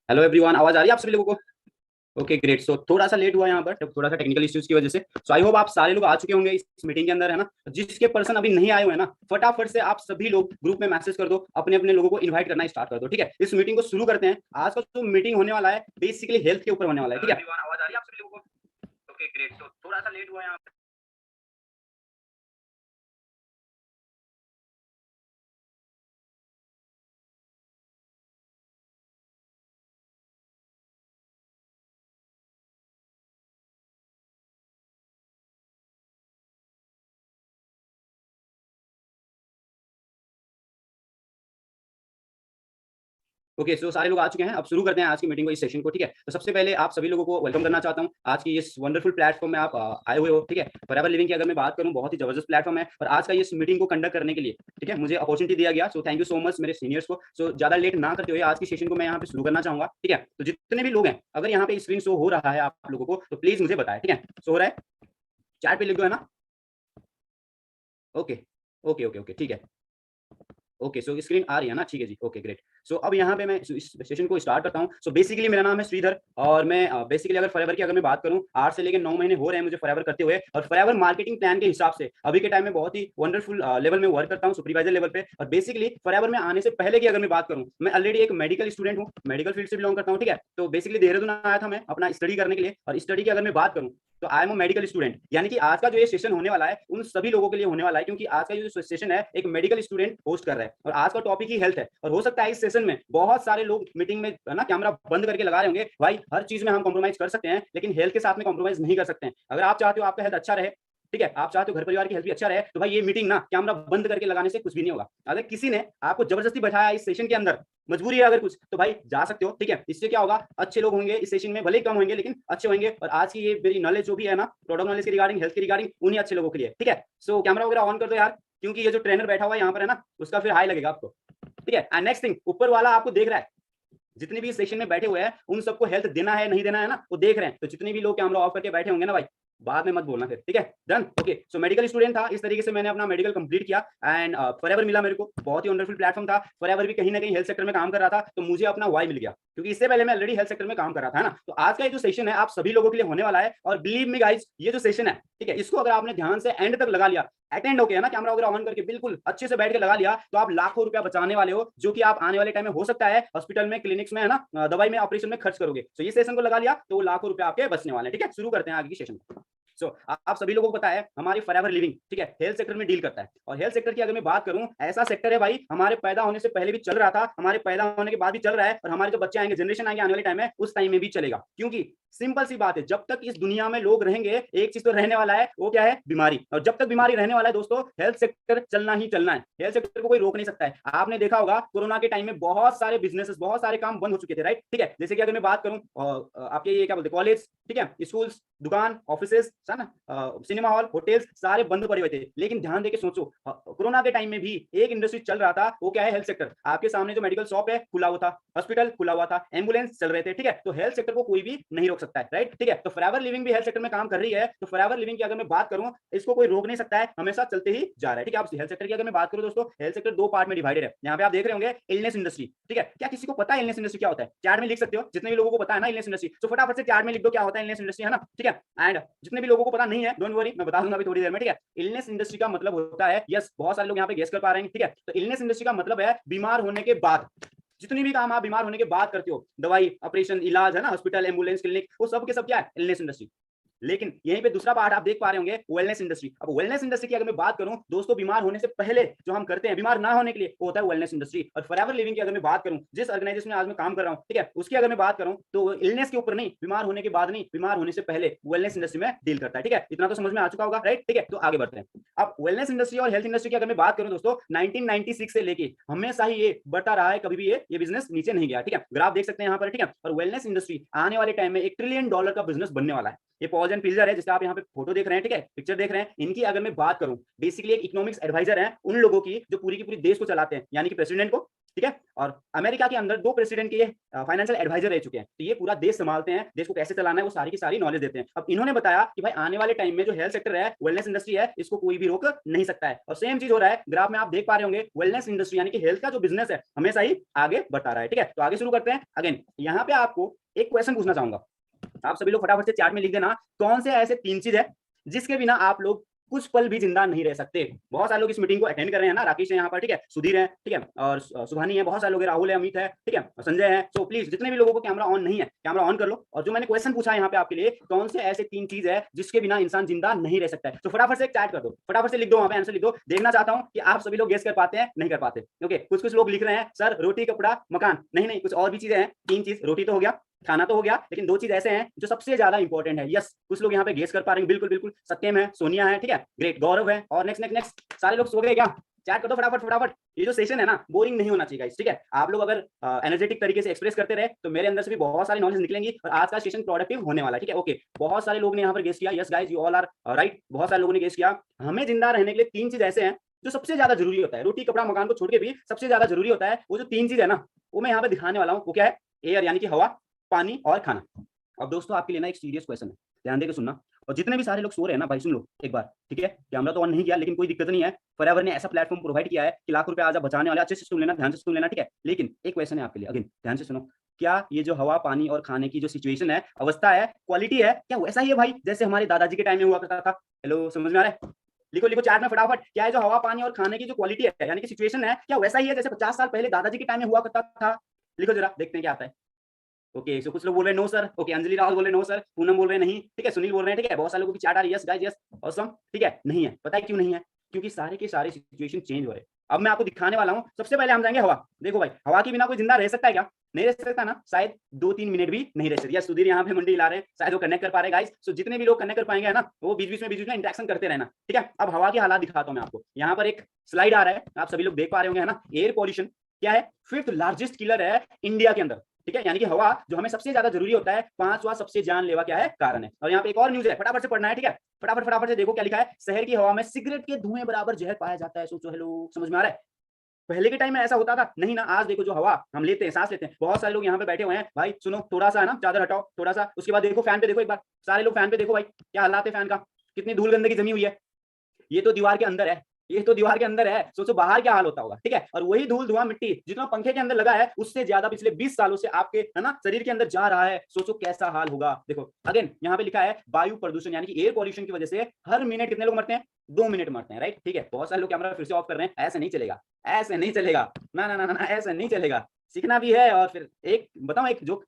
Hello everyone, आवाज आ रही है आप सभी लोगों को? Okay great. सो थोड़ा सा लेट हुआ यहाँ पर, थोड़ा सा टेक्निकल इश्यूज की वजह से। सो आई होप आप सारे लोग आ चुके होंगे इस मीटिंग के अंदर, है ना? जिसके पर्सन अभी नहीं आए हुए हैं ना, फटाफट से आप सभी लोग ग्रुप में मैसेज कर दो, अपने अपने लोगों को इन्वाइट करना स्टार्ट कर दो। ठीक है, इस मीटिंग को शुरू करते हैं। आज का जो मीटिंग होने वाला है बेसिकली हेल्थ के ऊपर होने वाला है। ठीक है, आवाज आ रही है आप सभी लोगों को? Okay great. सो थोड़ा सा लेट हुआ है यहाँ पर। ओके, सो सारे लोग आ चुके हैं। अब शुरू करते हैं आज की मीटिंग को, इस सेशन को। ठीक है, तो सबसे पहले आप सभी लोगों को वेलकम करना चाहता हूं आज की इस वंडरफुल प्लेटफॉर्म में आप आए हुए हो। ठीक है, फॉरएवर लिविंग की अगर मैं बात करूं, बहुत ही जबरदस्त प्लेटफॉर्म है। और आज का इस मीटिंग को कंडक्ट करने के लिए, ठीक है, मुझे अपॉर्चुनिटी दिया गया। So thank you so much मेरे सीनियर्स को। सो ज्यादा लेट ना करते हुए आज की सेशन को मैं यहाँ पे शुरू करना चाहूंगा। ठीक है, तो जितने भी लोग हैं, अगर यहाँ पे स्क्रीन शो हो रहा है आप लोगों को, तो प्लीज मुझे बताएं। ठीक है, शो हो रहा है? चैट पे लिख दो, है ना? ओके ओके ओके ओके, ठीक है। ओके, सो स्क्रीन आ रही है ना? ठीक है जी, ओके ग्रेट। सो अब यहाँ पे मैं इस सेशन को स्टार्ट करता हूँ। सो बेसिकली मेरा नाम है श्रीधर, और मैं बेसिकली अगर फॉरएवर की अगर मैं बात करूँ, 8 से लेकर 9 महीने हो रहे हैं मुझे फॉरएवर करते हुए। और फॉरएवर मार्केटिंग प्लान के हिसाब से अभी के टाइम में बहुत ही वंडरफुल लेवल में वर्क करता हूँ, सुपरवाइजर लेवल पे। और बेसिकली फॉरएवर में आने से पहले की अगर मैं बात करूँ, मैं ऑलरेडी एक मेडिकल स्टूडेंट हूँ, मेडिकल फील्ड से बिलोंग करता हूँ। ठीक है, तो बेसिकली देहरादून आया था मैं अपना स्टडी करने के लिए। और स्टडी की अगर मैं बात करूँ, तो I am a medical student. यानी कि आज का जो ये सेशन होने वाला है उन सभी लोगों के लिए होने वाला है, क्योंकि आज का जो सेशन है एक मेडिकल स्टूडेंट होस्ट कर रहा है, और आज का टॉपिक ही हेल्थ है। और हो सकता है इस सेशन में बहुत सारे लोग मीटिंग में, है ना, कैमरा बंद करके लगा रहे होंगे। भाई हर चीज में हम कॉम्प्रोमाइज कर सकते हैं, लेकिन हेल्थ के साथ में कॉम्प्रोमाइज नहीं कर सकते हैं। अगर आप चाहते हो आपका हेल्थ अच्छा रहे, ठीक है, आप चाहते हो घर परिवार की हेल्थ भी अच्छा रहे, तो भाई ये मीटिंग ना कैमरा बंद करके लगाने से कुछ भी नहीं होगा। अगर किसी ने आपको जबरदस्ती बैठाया इस सेशन के अंदर, मजबूरी है अगर कुछ, तो भाई जा सकते हो। ठीक है, इससे क्या होगा, अच्छे लोग होंगे इस सेशन में, भले ही कम होंगे लेकिन अच्छे होंगे। और आज की ये मेरी नॉलेज जो भी है ना, प्रोडक्ट नॉलेज के रिगार्डिंग, हेल्थ के रिगार्डिंग, उन्हीं अच्छे लोगों के लिए। ठीक है, सो कैमरा वगैरह ऑन कर दो यार, क्योंकि ये जो ट्रेनर बैठा हुआ है यहाँ पर, है ना, उसका फिर हाई लगेगा आपको। ठीक है, एंड नेक्स्ट थिंग, ऊपर वाला आपको देख रहा है। जितने भी सेशन में बैठे हुए हैं उन सबको हेल्थ देना है नहीं देना है ना, वो देख रहे हैं। तो जितने भी लोग कैमरा ऑफ करके बैठे होंगे ना भाई, बाद में मत बोलना फिर। ठीक है, done. Okay, so medical student था, इस तरीके से मैंने अपना मेडिकल कंप्लीट किया। एंड फॉरएवर मिला मेरे को, बहुत ही वंडरफुल प्लेटफॉर्म था। फॉरएवर भी कहीं ना कहीं हेल्थ सेक्टर में काम कर रहा था, तो मुझे अपना वाई मिल गया, क्योंकि इससे पहले मैं ऑलरेडी हेल्थ सेक्टर में काम कर रहा था, है ना। तो आज का ये जो सेशन है आप सभी लोगों के लिए होने वाला है। और बिलीव मी गाइज, ये जो सेशन है, ठीक है, इसको अगर आपने ध्यान से एंड तक लगा लिया, अटेंड होके, है ना, कैमरा वगैरह ऑन करके बिल्कुल अच्छे से बैठ के लगा लिया, तो आप लाखों रुपया बचाने वाले हो, जो कि आप आने वाले टाइम में हो सकता है हॉस्पिटल में, क्लिनिक्स में, है ना, दवाई में, ऑपरेशन में खर्च करोगे। तो ये सेशन को लगा लिया तो लाखों रुपया आपके बचने वाले हैं। ठीक है, शुरू करते हैं आगे की सेशन को। सो आप सभी लोगों को पता है हमारी फॉरएवर लिविंग, ठीक है, हेल्थ सेक्टर में डील करता है। और हेल्थ सेक्टर की अगर मैं बात करूं, ऐसा सेक्टर है भाई, हमारे पैदा होने से पहले भी चल रहा था, हमारे पैदा होने के बाद भी चल रहा है, और हमारे जो बच्चे आएंगे, जनरेशन आएंगे आने वाले टाइम में, उस टाइम में भी चलेगा। क्योंकि सिंपल सी बात है, जब तक इस दुनिया में लोग रहेंगे, एक चीज तो रहने वाला है, वो क्या है? बीमारी। और जब तक बीमारी रहने वाला है दोस्तों, हेल्थ सेक्टर चलना ही चलना है। हेल्थ सेक्टर को कोई रोक नहीं सकता है। आपने देखा होगा कोरोना के टाइम में बहुत सारे बिजनेसेस, बहुत सारे काम बंद हो चुके थे, राइट? ठीक है, जैसे कि अगर मैं बात करूं, आपके ये क्या बोलते हैं, कॉलेज, ठीक है, स्कूल्स, दुकान, ऑफिसेस, है ना, सिनेमा हॉल, होटल्स, सारे बंद पड़े हुए थे। लेकिन ध्यान देके सोचो, कोरोना के टाइम में भी एक इंडस्ट्री चल रहा था, वो क्या है? Health sector. आपके सामने जो मेडिकल शॉप है खुला हुआ था, हॉस्पिटल खुला हुआ था, एम्बुलेंस चल रहे थे। ठीक है, तो हेल्थ सेक्टर को कोई भी नहीं रोक सकता है, राइट? ठीक है, तो फॉरएवर लिविंग भी हेल्थ सेक्टर में काम कर रही है। तो फॉरएवर लिविंग की अगर मैं बात करूं, इसको कोई रोक नहीं सकता है, हमेशा चलते ही जा रहा है। ठीक है, आप हेल्थ सेक्टर की अगर मैं बात करूं दोस्तों, हेल्थ सेक्टर दो पार्ट में डिवाइडेड है। यहाँ पे आप देख रहे होंगे इलनेस इंडस्ट्री। ठीक है, क्या किसी को पता है इलनेस इंडस्ट्री क्या होता है? चैट में लिख सकते हो, जितने भी लोगों को पता है ना इलनेस इंडस्ट्री, तो फटाफट से चैट में लिख दो क्या होता है इलनेस इंडस्ट्री, है ना। ठीक है, एंड जितने भी लोगों को पता नहीं है, डोंट वरी, मैं बता दूंगा अभी थोड़ी देर में। ठीक है, इलनेस इंडस्ट्री का मतलब होता है, यस, बहुत सारे लोग यहाँ पे गेस कर पा रहे हैं। ठीक है, तो इलनेस इंडस्ट्री का मतलब है बीमार होने के बाद, जितनी भी काम आप बीमार होने के बाद करते हो, दवाई, ऑपरेशन, इलाज, है ना, हॉस्पिटल, एम्बुलेंस, क्लिनिक, वो सब के सब क्या है? Illness industry. लेकिन यहीं पे दूसरा पार्ट आप देख पा रहे होंगे, वेलनेस इंडस्ट्री। अब वेलनेस इंडस्ट्री की अगर मैं बात करूं दोस्तों, बीमार होने से पहले जो हम करते हैं बीमार ना होने के लिए, वो होता है वेलनेस इंडस्ट्री। और फॉरएवर लिविंग की अगर मैं बात करूं, जिस ऑर्गेनाइजेशन में आज मैं काम कर रहा हूं, ठीक है, उसकी अगर मैं बात करूं, तो इलनेस के ऊपर नहीं, बीमार होने के बाद नहीं, बीमार होने से पहले वेलनेस इंडस्ट्री में डील करता है। ठीक है, इतना तो समझ में आ चुका होगा, राइट? ठीक है, तो आगे बढ़ते हैं। अब वेलनेस इंडस्ट्री और हेल्थ इंडस्ट्री की अगर मैं बात करूं दोस्तों, 1996 से लेके हमेशा ही ये बढ़ता रहा है, कभी भी ये बिजनेस नीचे नहीं गया। ठीक है, ग्राफ देख सकते हैं यहाँ पर। ठीक है, और वेलनेस इंडस्ट्री आने वाले टाइम में $1 ट्रिलियन का बिजनेस बनने वाला है। ये पॉज एंड पिल्जर है, जिससे आप यहाँ पे फोटो देख रहे हैं, ठीक है, पिक्चर देख रहे हैं। इनकी अगर मैं बात करूं, बेसिकली एक इकोनॉमिक्स एडवाइजर है उन लोगों की जो पूरी की पूरी देश को चलाते हैं, यानी कि प्रेसिडेंट को, ठीक है। और अमेरिका के अंदर 2 प्रेसिडेंट के फाइनेंशियल एडवाइजर रह चुके हैं, तो ये पूरा देश संभालते हैं, देश को कैसे चलाना है वो सारी की सारी नॉलेज देते हैं। अब इन्होंने बताया कि भाई आने वाले टाइम में जो हेल्थ सेक्टर है, वेलनेस इंडस्ट्री है, इसको कोई भी रोक नहीं सकता है। और सेम चीज हो रहा है, ग्राफ में आप देख पा रहे होंगे, वेलनेस इंडस्ट्री यानी कि हेल्थ का जो बिजनेस है हमेशा ही आगे बढ़ता रहा है, ठीक है। तो आगे शुरू करते हैं। अगेन यहाँ पे आपको एक क्वेश्चन पूछना चाहूंगा, आप सभी लोग फटाफट से चैट में लिख देना, कौन से ऐसे 3 चीज है जिसके बिना आप लोग कुछ पल भी जिंदा नहीं रह सकते। बहुत सारे लोग इस मीटिंग को अटेंड कर रहे हैं ना, राकेश है यहाँ पर, ठीक है, सुधीर है, ठीक है, और सुभानी है, बहुत सारे लोग हैं, राहुल है, अमित है, ठीक है, संजय है। सो प्लीज जितने भी लोगों को कैमरा ऑन नहीं है, कैमरा ऑन कर लो। और जो मैंने क्वेश्चन पूछा है यहाँ पे आपके लिए, कौन से ऐसे 3 चीज है जिसके बिना इंसान जिंदा नहीं रह सकता है, तो फटाफट से एक चैट कर दो, फटाफट से लिख दो, वहां पे आंसर लिख दो। देखना चाहता हूँ कि आप सभी लोग गेस कर पाते हैं नहीं कर पाते। ओके, कुछ लोग लिख रहे हैं सर रोटी कपड़ा मकान, नहीं कुछ और भी चीजें हैं। 3 चीज, रोटी तो हो गया, खाना तो हो गया, लेकिन 2 चीज ऐसे हैं जो सबसे ज्यादा इंपॉर्टेंट है। यस, कुछ लोग यहाँ पे गेस कर पा रहे हैं, बिल्कुल बिल्कुल। सत्यम है, सोनिया है, ठीक है, ग्रेट, गौरव है, और नेक्स्ट नेक्स्ट नेक्स्ट। सारे लोग सो गए क्या? चैट कर दो फटाफट फटाफट। ये जो सेशन है ना, बोरिंग नहीं होना चाहिए, ठीक है। आप लोग अगर एनर्जेटिक तरीके से एक्सप्रेस करते रहे तो मेरे अंदर से भी बहुत सारी नॉलेज निकलेंगी और आज का सेशन प्रोडक्टिव होने वाला है, ठीक है। ओके, बहुत सारे लोगों ने यहाँ पर गेस किया, yes guys you all are right, बहुत सारे लोगों ने गेस किया। हमें जिंदा रहने के लिए 3 चीज ऐसे हैं जो सबसे ज्यादा जरूरी होता है, रोटी कपड़ा मकान को छोड़ के भी सबसे ज्यादा जरूरी होता है। वो जो 3 चीज है ना, वो मैं यहाँ पे दिखाने वाला हूँ। वो क्या है? एयर यानी कि हवा, पानी और खाना। अब दोस्तों आपके लिए ना एक सीरियस क्वेश्चन है, ध्यान देकर सुनना। और जितने भी सारे लोग सो रहे हैं ना भाई, सुन लो एक बार, ठीक है। कैमरा तो ऑन नहीं किया, लेकिन कोई दिक्कत नहीं है, फॉरएवर ने ऐसा प्लेटफॉर्म प्रोवाइड किया है कि लाख रुपए आज आप बचाने वाले। अच्छे से सुन लेना, ध्यान से सुन लेना, ठीक है। लेकिन एक क्वेश्चन है आपके लिए, अगेन ध्यान से सुनो। क्या ये जो हवा पानी और खाने की जो सिचुएशन है, अवस्था है, क्वालिटी है, क्या वैसा ही है भाई जैसे हमारे दादाजी के टाइम में हुआ करता था? हेलो, समझ में आ रहा है? लिखो लिखो चैट में फटाफट, क्या है जो हवा पानी और खाने की जो क्वालिटी है यानी कि सिचुएशन है, क्या वैसा ही है जैसे 50 साल पहले दादाजी के टाइम में हुआ करता था? लिखो जरा, देखते हैं क्या आता है। ओके, सो कुछ लोग बोल रहे हैं no sir. Okay, Anjali Rahul बोल रहे हैं नो सर, पूनम बोल रहे हैं नहीं, ठीक है, सुनील बोल रहे हैं, ठीक है, बहुत सारे लोगों की चैट आ रही है, यस गाइस यस ऑसम, ठीक है। नहीं है, पता है क्यों नहीं है? क्योंकि सारे के सारे सिचुएशन चेंज हो रहे हैं। अब मैं आपको दिखाने वाला हूँ। सबसे पहले हम जाएंगे हवा। देखो भाई, हवा के बिना कोई जिंदा रह सकता है क्या? नहीं रह सकता ना, शायद 2-3 मिनट भी नहीं रह सकते। सुधीर यहाँ पे मंडी ला रहे हैं, शायद वो कनेक्ट कर पा रहे हैं गाइस। सो जितने भी लोग कनेक्ट कर पाएंगे है ना, वो बीच बीच में इंटरेक्शन करते रहना, ठीक है। अब हवा के हालात दिखाता हूँ मैं आपको। यहाँ पर एक स्लाइड आ रहा है, आप सभी लोग देख पा रहे होंगे है ना। एयर पॉल्यूशन क्या है? 5th लार्जेस्ट किलर है इंडिया के अंदर, ठीक है। यानी कि हवा जो हमें सबसे ज्यादा जरूरी होता है, 5वां सबसे जानलेवा क्या है? कारण है। और यहाँ पे एक और न्यूज है, फटाफट से पढ़ना है, ठीक है। फटाफट फटाफट से देखो क्या लिखा है। शहर की हवा में सिगरेट के धुएं बराबर जहर पाया जाता है। सोचो, हेलो, समझ में आ रहा है? पहले के टाइम में ऐसा होता था नहीं ना। आज देखो जो हवा हम लेते हैं, सांस लेते हैं, बहुत सारे लोग यहाँ पे बैठे हुए हैं भाई। सुनो थोड़ा सा है ना, चादर हटाओ थोड़ा सा, उसके बाद देखो फैन पे, देखो एक बार, सारे लोग फैन पे देखो भाई, क्या हालात है फैन का, कितनी धूल गंदगी जमी हुई है। ये तो दीवार के अंदर है, ये तो दीवार के अंदर है, सोचो बाहर क्या हाल होता होगा, ठीक है। और वही धूल धुआं मिट्टी जितना पंखे के अंदर लगा है, उससे ज्यादा पिछले 20 सालों से आपके है ना शरीर के अंदर जा रहा है। सोचो कैसा हाल होगा। देखो अगेन यहाँ पे लिखा है वायु प्रदूषण यानी कि एयर पॉल्यूशन की वजह से हर मिनट कितने लोग मरते हैं? 2 मिनट मरते हैं, राइट, ठीक है। बहुत सारे लोग कैमरा फिर से ऑफ कर रहे हैं, ऐसे नहीं चलेगा, ऐसे नहीं चलेगा, ना ना ना ना, ऐसे नहीं चलेगा। सीखना भी है। और फिर एक बताऊं एक जोक,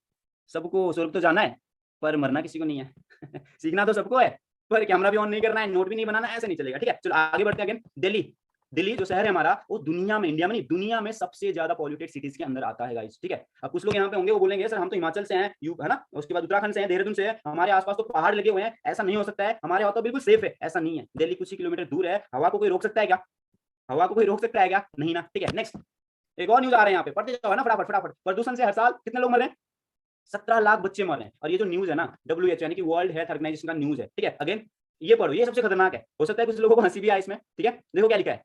सबको स्वर्ग तो जाना है पर मरना किसी को नहीं है। सीखना तो सबको है पर कैमरा भी ऑन नहीं करना है, नोट भी नहीं बनाना, ऐसे नहीं चलेगा, ठीक है। चलो आगे बढ़ते हैं। अगेन दिल्ली, दिल्ली जो शहर है हमारा, वो दुनिया में, इंडिया में नहीं, दुनिया में सबसे ज्यादा पॉल्यूटेड सिटीज के अंदर आता है गाइस, ठीक है। अब कुछ लोग यहाँ पे होंगे, वो बोलेंगे सर हम तो हिमाचल से हैं, यू है ना, उसके बाद उत्तराखंड से हैं, देहरादून से है, हमारे आसपास तो पहाड़ लगे हुए हैं, ऐसा नहीं हो सकता है, हमारे यहाँ तो बिल्कुल सेफ है। ऐसा नहीं है, दिल्ली कुछ ही किलोमीटर दूर है। हवा को कोई रोक सकता है क्या? हवा को कोई रोक सकता है क्या? नहीं ना, ठीक है। नेक्स्ट एक और न्यूज आ रहे हैं यहाँ पे, पढ़ते जाओ है ना फटाफट फटाफट। प्रदूषण से हर साल कितने लोग मर रहे हैं? 17 लाख बच्चे मर रहे हैं। और ये जो न्यूज है ना, WHO यानी कि वर्ल्ड हेल्थ ऑर्गेनाइजेशन का न्यूज है, ठीक है। अगेन ये पढ़ो, ये सबसे खतरनाक है। हो सकता है कुछ लोगों को हंसी भी आए इसमें, ठीक है। देखो क्या लिखा है,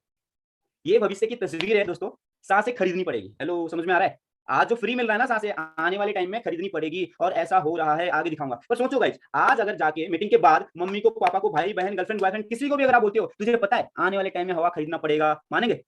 ये भविष्य की तस्वीर है दोस्तों, सांसें खरीदनी पड़ेगी। हेलो, समझ में आ रहा है? आज जो फ्री मिल रहा है ना सांसें, आने वाले टाइम में खरीदनी पड़ेगी और ऐसा हो रहा है, आगे दिखाऊंगा। पर सोचो गाइस, आज अगर जाके मीटिंग के बाद मम्मी को, पापा को, भाई बहन, गर्लफ्रेंड बॉयफ्रेंड, किसी को भी अगर आप बोलते हो तुझे पता है आने वाले टाइम में हवा खरीदना पड़ेगा, मानेंगे?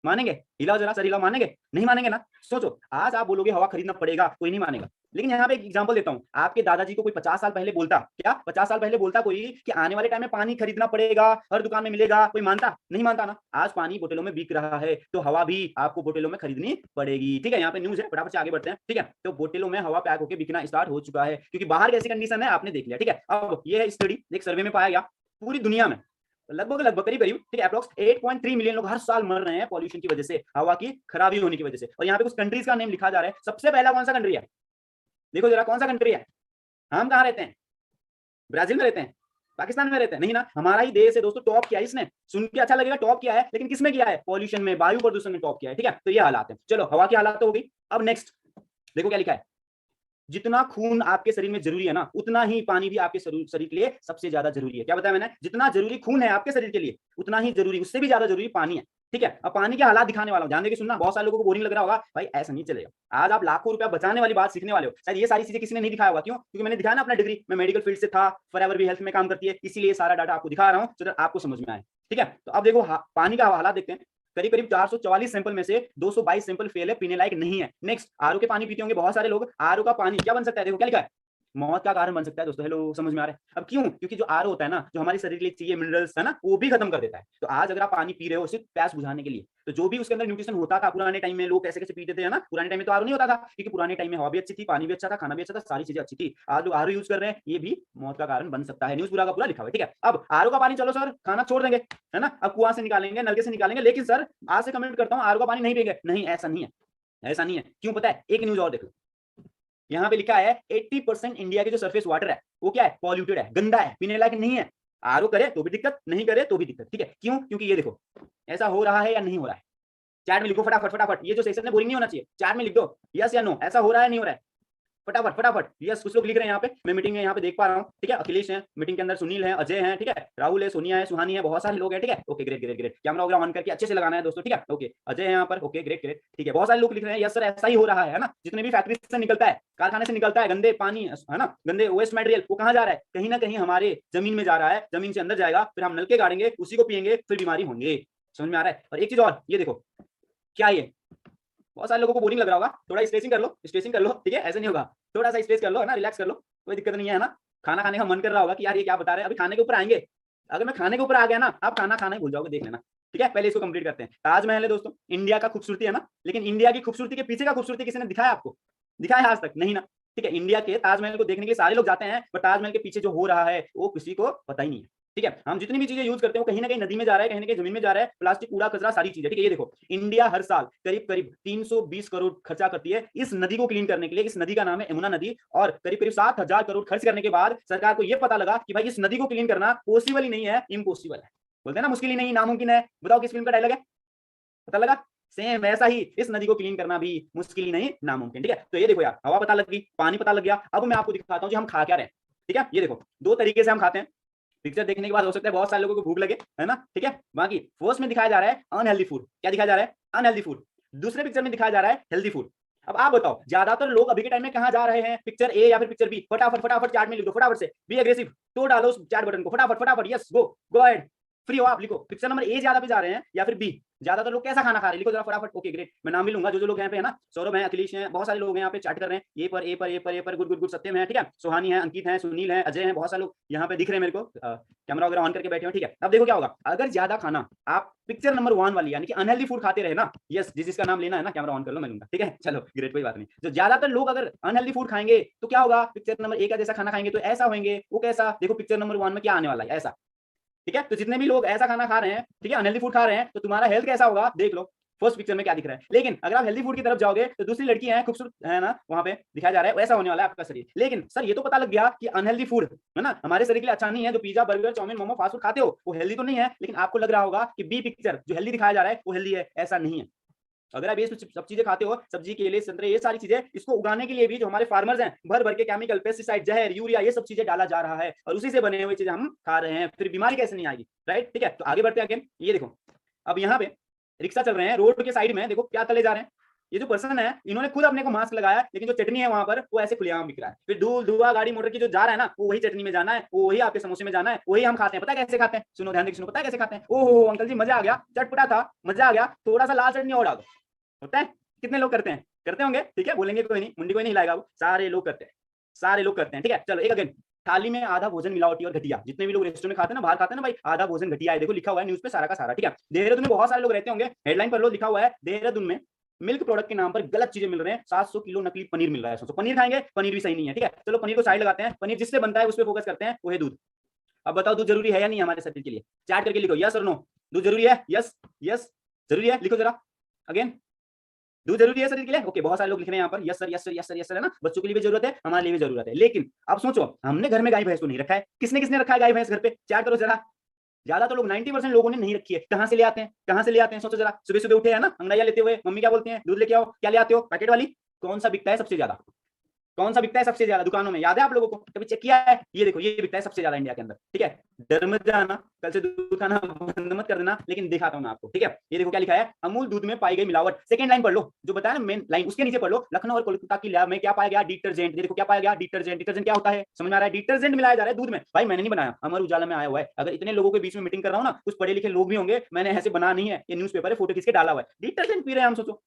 मानेंगे? हिलाओ जरा सर, हिलाओ, मानेंगे? नहीं मानेंगे ना। सोचो आज आप बोलोगे हवा खरीदना पड़ेगा, कोई नहीं मानेगा। लेकिन यहाँ पे एक एग्जांपल देता हूँ, आपके दादाजी को कोई 50 साल पहले बोलता, क्या 50 साल पहले बोलता कोई कि आने वाले टाइम में पानी खरीदना पड़ेगा, हर दुकान में मिलेगा, कोई मानता? नहीं मानता ना। आज पानी बोतलों में बिक रहा है, तो हवा भी आपको बोतलों में खरीदनी पड़ेगी, ठीक है। यहाँ पे न्यूज है, फटाफट से आगे बढ़ते हैं, ठीक है। तो बोतलों में हवा पैक होकर बिकना स्टार्ट हो चुका है, क्योंकि बाहर कैसी कंडीशन है आपने देख लिया, ठीक है। अब ये है स्टडी, एक सर्वे में पाया गया पूरी दुनिया में लगभग लगभग करीब करीब, ठीक है, अप्रोक्स 8.3 मिलियन लोग हर साल मर रहे हैं पॉल्यूशन की वजह से, हवा की खराबी होने की वजह से। और यहाँ पे कुछ कंट्रीज का नेम लिखा जा रहा है। सबसे पहला कौन सा कंट्री है? देखो जरा कौन सा कंट्री है। हम कहाँ रहते हैं? ब्राजील में रहते हैं? पाकिस्तान में रहते हैं? नहीं ना, हमारा ही देश है दोस्तों। टॉप किया इसने, सुन के अच्छा लगेगा, टॉप किया है, लेकिन किसमें किया है? पॉल्यूशन में, वायु प्रदूषण में टॉप किया है, ठीक है। तो ये हालात है। चलो हवा की हालात तो हो गई। अब नेक्स्ट देखो क्या लिखा है, जितना खून आपके शरीर में जरूरी है ना, उतना ही पानी भी आपके शरीर के लिए सबसे ज्यादा जरूरी है। क्या बताया मैंने? जितना जरूरी खून है आपके शरीर के लिए, उतना ही जरूरी, उससे भी ज्यादा जरूरी पानी है। ठीक है। अब पानी के हालात दिखाने वाला हूं, ध्यान देके सुनना। बहुत सारे लोगों को बोरिंग लग रहा होगा, भाई ऐसा नहीं चलेगा। आज आप लाखों रुपया बचाने वाली बात सीखने वाले हो। शायद ये सारी चीजें किसी ने नहीं दिखाया होगा, क्यों? क्योंकि मैंने दिखाया ना अपना डिग्री, मैं मेडिकल फील्ड से था, फॉरएवर भी हेल्थ में काम करती है, इसीलिए सारा डाटा आपको दिखा रहा हूँ तो आपको समझ में आए। ठीक है, तो अब देखो पानी का हालात देखते हैं। करीब करीब 444 सैंपल में से 222 सैंपल फेल है, पीने लायक नहीं है। नेक्स्ट, आरओ के पानी पीते होंगे बहुत सारे लोग। आरओ का पानी क्या बन सकता है? देखो क्या लिखा है, मौत का कारण बन सकता है दोस्तों। हेलो, समझ में आ रहा है? अब क्यों? क्योंकि जो आरओ होता है ना, जो हमारे शरीर के लिए चाहिए मिनरल्स है ना, वो भी खत्म कर देता है। तो आज अगर आप पानी पी रहे हो सिर्फ प्यास बुझाने के लिए, तो जो भी उसके अंदर न्यूट्रिशन होता था पुराने टाइम में, लोग कैसे कैसे पीते थे, है ना। पुराने टाइम में तो आरओ नहीं होता था, क्योंकि पुराने टाइम में हवा भी अच्छी थी, पानी भी अच्छा था, खाना भी अच्छा था, सारी चीजें अच्छी थी। आज लोग आरओ यूज कर रहे हैं, ये भी मौत का कारण बन सकता है। न्यूज पूरा का पूरा लिखा हुआ है। ठीक है, अब आरओ का पानी चलो सर खाना छोड़ देंगे, है ना, अब कुआं से निकालेंगे, नलके से निकालेंगे, लेकिन सर आज से कमेंट करता हूँ आरओ का पानी नहीं पिएंगे। नहीं, ऐसा नहीं है, ऐसा नहीं है। क्यों पता है? एक न्यूज और देख लो, यहाँ पे लिखा है 80% इंडिया के जो सरफेस वाटर है वो क्या है? पॉल्यूटेड है, गंदा है, पीने लायक नहीं है। आरओ करे तो भी दिक्कत, नहीं करे तो भी दिक्कत। ठीक है, क्यों? क्योंकि ये देखो ऐसा हो रहा है या नहीं हो रहा है। चैट में लिखो फटाफट फटाफट, ये जो सेशन है बोरिंग नहीं होना चाहिए। चैट में लिख दो यस या नो, ऐसा हो रहा है नहीं हो रहा है, फटाफट फटाफट। यस, कुछ लोग लिख रहे हैं यहाँ पे, मैं मीटिंग में यहाँ पे देख पा रहा हूँ। ठीक है, अखिलेश है मीटिंग के अंदर, सुनील है, अजय है, ठीक है, राहुल है, सोनिया है, सुहानी है, बहुत सारे लोग हैं। ठीक है, okay great great great. Camera वगैरह ऑन करके अच्छे से लगाना है दोस्तों। ठीक है, ओके, अजय है यहाँ पर, ओके ग्रेट ग्रेट। ठीक है, बहुत सारे लोग लिख रहे हैं यस सर ऐसा ही हो रहा है ना। जितने भी फैक्ट्री से निकलता है, कारखाने से निकलता है गंदे पानी, है ना, गंदे वेस्ट मटेरियल, वो कहाँ जा रहा है? कहीं ना कहीं हमारे जमीन में जा रहा है, जमीन से अंदर जाएगा, फिर हम नलके गाड़ेंगे, उसी को पियेंगे, फिर बीमारी होंगे। समझ में आ रहा है? और एक चीज और, ये देखो क्या, ये बहुत सारे लोगों को बोरिंग लग रहा होगा, थोड़ा स्ट्रेचिंग कर लो, स्ट्रेचिंग कर लो। ठीक है, ऐसे नहीं होगा, थोड़ा सा स्ट्रेच कर लो, है ना, रिलैक्स कर लो, कोई दिक्कत नहीं है ना। खाना खाने का मन कर रहा होगा कि यार ये क्या बता रहे हैं, अभी खाने के ऊपर आएंगे। अगर मैं खाने के ऊपर आ गया ना, आप खाना खाना ही भूल जाओगे, देख लेना। ठीक है, पहले इसको कंप्लीट करते हैं। ताजमहल है दोस्तों, इंडिया का खूबसूरती है ना, लेकिन इंडिया की खूबसूरती के पीछे का खूबसूरती किसी ने दिखाया आपको? दिखाया आज तक नहीं ना। ठीक है, इंडिया के ताजमहल को देखने के लिए सारे लोग जाते हैं, पर ताजमहल के पीछे जो हो रहा है वो किसी को पता ही नहीं है। ठीक है, हम जितनी भी चीजें यूज करते हैं वो कहीं ना कहीं नदी में जा रहा है, कहीं ना कहीं जमीन में जा रहा है, प्लास्टिक, कूड़ा कचरा, सारी चीजें। ठीक है, ये देखो इंडिया हर साल करीब करीब 320 करोड़ खर्चा करती है इस नदी को क्लीन करने के लिए। इस नदी का नाम है यमुना नदी, और करीब करीब 7,000 करोड़ खर्च करने के बाद सरकार को यह पता लगा कि भाई इस नदी को क्लीन करना पॉसिबल ही नहीं है, इम्पॉसिबल है। बोलते हैं ना मुश्किल ही नहीं नामुमकिन है। बताओ किस फिल्म का डायलॉग है? पता लगा? सेम वैसा ही इस नदी को क्लीन करना भी मुश्किल ही नहीं, नामुमकिन। ठीक है, तो ये देखो यार, हवा पता लग गई, पानी पता लग गया। अब मैं आपको दिखाता हूँ जी हम खा क्या रहे हैं। ठीक है, ये देखो दो तरीके से हम खाते हैं। पिक्चर देखने के बाद हो सकता है बहुत सारे लोगों को भूख लगे, है ना। ठीक है, बाकी फर्स्ट में दिखाया जा रहा है अनहेल्दी फूड। क्या दिखाया जा रहा है? Unhealthy food. दूसरे पिक्चर में दिखाया जा रहा है हेल्दी फूड। अब आप बताओ ज्यादातर लोग अभी के टाइम में कहां जा रहे हैं? पिक्चर ए या फिर पिक्चर बी? फटाफट फटाफट चार्ट में लिख दो, फटाफट से, बी एग्रेसिव, तो डालो उस चैट बटन को फटाफट फटाफट। यस, गो गो अहेड, फ्री हो आप, लिखो पिक्चर नंबर ए ज्यादा पे जा रहे हैं या फिर बी? ज्यादातर लोग कैसा खाना खा रहे हैं? लिखो जरा फटाफट। ओके ग्रेट, मैं नाम भी लूंगा जो जो लोग यहाँ पे है ना। सौरभ है, अखिलेश है, बहुत सारे लोग हैं यहाँ पे चैट कर रहे हैं। ए पर ए पर ए पर ए पर, गुड गुड गुड, सत्यम है, ठीक है, सुहानी है, अंकित है, सुनील है, अजय है, बहुत सारे लोग यहाँ पे दिख रहे हैं मेरे को, कैमरा वगैरह ऑन करके बैठे हो। ठीक है, अब देखो क्या होगा अगर ज्यादा खाना आप पिक्चर नंबर 1 वाली यानी कि अनहेल्दी फूड खाते रहे ना। यस, जिसका नाम लेना है ना कैमरा ऑन कर लो, मैं लूंगा। ठीक है, चलो ग्रेट, कोई बात नहीं। जो ज्यादातर लोग अगर अनहेल्दी फूड खाएंगे तो क्या होगा? पिक्चर नंबर 1 का जैसा खाना खाएंगे तो ऐसा होंगे। वो कैसा? देखो पिक्चर नंबर 1 में क्या आने वाला है, ऐसा। ठीक है, तो जितने भी लोग ऐसा खाना खा रहे हैं, ठीक है, अनहेल्दी फूड खा रहे हैं, तो तुम्हारा हेल्थ कैसा होगा देख लो फर्स्ट पिक्चर में क्या दिख रहा है। लेकिन अगर आप हेल्दी फूड की तरफ जाओगे तो दूसरी लड़की है खूबसूरत, है ना, वहां पे दिखाया जा रहा है वैसा होने वाला है आपका शरीर। लेकिन सर ये तो पता लग गया कि अनहेल्दी फूड है ना हमारे शरीर के लिए अच्छा नहीं है। जो pizza, burger, chow mein, momo, fast food खाते हो वो हेल्दी तो नहीं है, लेकिन आपको लग रहा होगा कि बी पिक्चर जो हेल्दी दिखाया जा रहा है वो हेल्दी है। ऐसा नहीं है। अगर आप ये सब चीजें खाते हो, सब्जी, केले, संतरे, ये सारी चीजें, इसको उगाने के लिए भी जो हमारे फार्मर्स हैं भर भर के केमिकल, पेस्टिसाइड, जहर, यूरिया, ये सब चीजें डाला जा रहा है और उसी से बने हुए चीजें हम खा रहे हैं। फिर बीमारी कैसे नहीं आएगी? राइट, ठीक है, तो आगे बढ़ते हैं अगेन। ये देखो अब यहाँ पे रिक्शा चल रहे हैं रोड के साइड में, देखो क्या तले जा रहे हैं। ये जो पर्सन है इन्होंने खुद अपने को मास्क लगाया, लेकिन जो चटनी है वहां पर वो ऐसे खुलेआम बिक रहा है। फिर धूल धुआं गाड़ी मोटर की जो जा रहा है ना, वो वही चटनी में जाना है, वो वही आपके समोसे में जाना है, वही हम खाते हैं। पता है कैसे खाते हैं? सुनो ध्यान देकर सुनो, पता है कैसे खाते हैं? ओहो अंकल जी मजा आ गया, चटपटा था, मजा आ गया, थोड़ा सा लाल चटनी और डाल दो। होता है? कितने लोग करते हैं? करते होंगे, ठीक है, बोलेंगे कोई नहीं, मुंडी कोई नहीं हिलाएगा, वो सारे लोग करते हैं, सारे लोग करते हैं। ठीक है, चलो एक अगेन, थाली में आधा भोजन मिलावटी और घटिया। जितने भी लोग रेस्टोरेंट में खाते हैं ना, बाहर खाते हैं ना भाई, आधा भोजन घटिया है। देखो लिखा हुआ है न्यूज पे सारा का सारा। ठीक है, देहरादून में बहुत सारे लोग रहते होंगे, हेडलाइन पर लो, लिखा हुआ है देहरादून में मिल्क प्रोडक्ट के नाम पर गलत चीजें मिल रहे हैं। 700 किलो नकली पनीर मिल रहा है। सोचो पनीर खाएंगे, पनीर भी सही नहीं है। ठीक है, चलो पनीर को साइड लगाते हैं, पनीर जिससे बनता है उस पर फोकस करते हैं, वो है दूध। अब बताओ दूध जरूरी है या नहीं हमारे शरीर के लिए? चैट करके लिखो यस और नो, दूध जरूरी है? यस यस जरूरी है, लिखो जरा अगेन, दूध जरूरी है शरीर के लिए? ओके, बहुत सारे लोग लिख रहे हैं यहाँ पर yes sir yes sir yes sir yes sir, है ना। बच्चों के लिए भी जरूरत है, हमारे लिए भी जरूरत है। लेकिन अब सोचो हमने घर में गाय भैंस को नहीं रखा है, किसने किसने रखा है गाय भैंस घर पे? चैट करो जरा। ज्यादा तो लोग 90% लोगों ने नहीं रखी है। कहां से ले आते हैं? कहां से ले आते हैं? सोचो जरा, सुबह सुबह उठे है ना अंगड़ाइया लेते हुए, मम्मी क्या बोलती है? दूध लेके आओ, क्या ले आते हो? पैकेट वाली। कौन सा बिकता है सबसे ज्यादा? कौन सा बिकता है सबसे ज्यादा दुकानों में, याद है आप लोगों को, कभी चेक किया है? ये देखो, ये बिकता है सबसे ज्यादा इंडिया के अंदर, ठीक है। डर मत जाना, कल से दूध खाना बंद मत कर देना, लेकिन दिखाता हूं मैं आपको, ठीक है। ये देखो क्या लिखा है, अमूल दूध में पाई गई मिलावट। सेकंड लाइन पढ़ लो, जो बताया ना मेन लाइन, उसके नीचे पढ़ लो, लखनऊ और कोलकाता की लैब में क्या पाया गया, डिटर्जेंट। ये देखो क्या पाया गया, डिटर्जेंट। डिटर्जेंट क्या होता है, समझ में आ रहा है? डिटर्जेंट मिलाया जा रहा है दूध में। भाई मैंने नहीं बनाया, अमर उजाला में आया हुआ है। अगर इतने लोगों के बीच में मीटिंग कर रहा हूं ना, कुछ पढ़े लिखे लोग भी होंगे, मैंने ऐसे बना नहीं है, ये न्यूज़पेपर है, फोटो खींच के डाला हुआ है। डिटर्जेंट पी रहे हैं हम, सोचो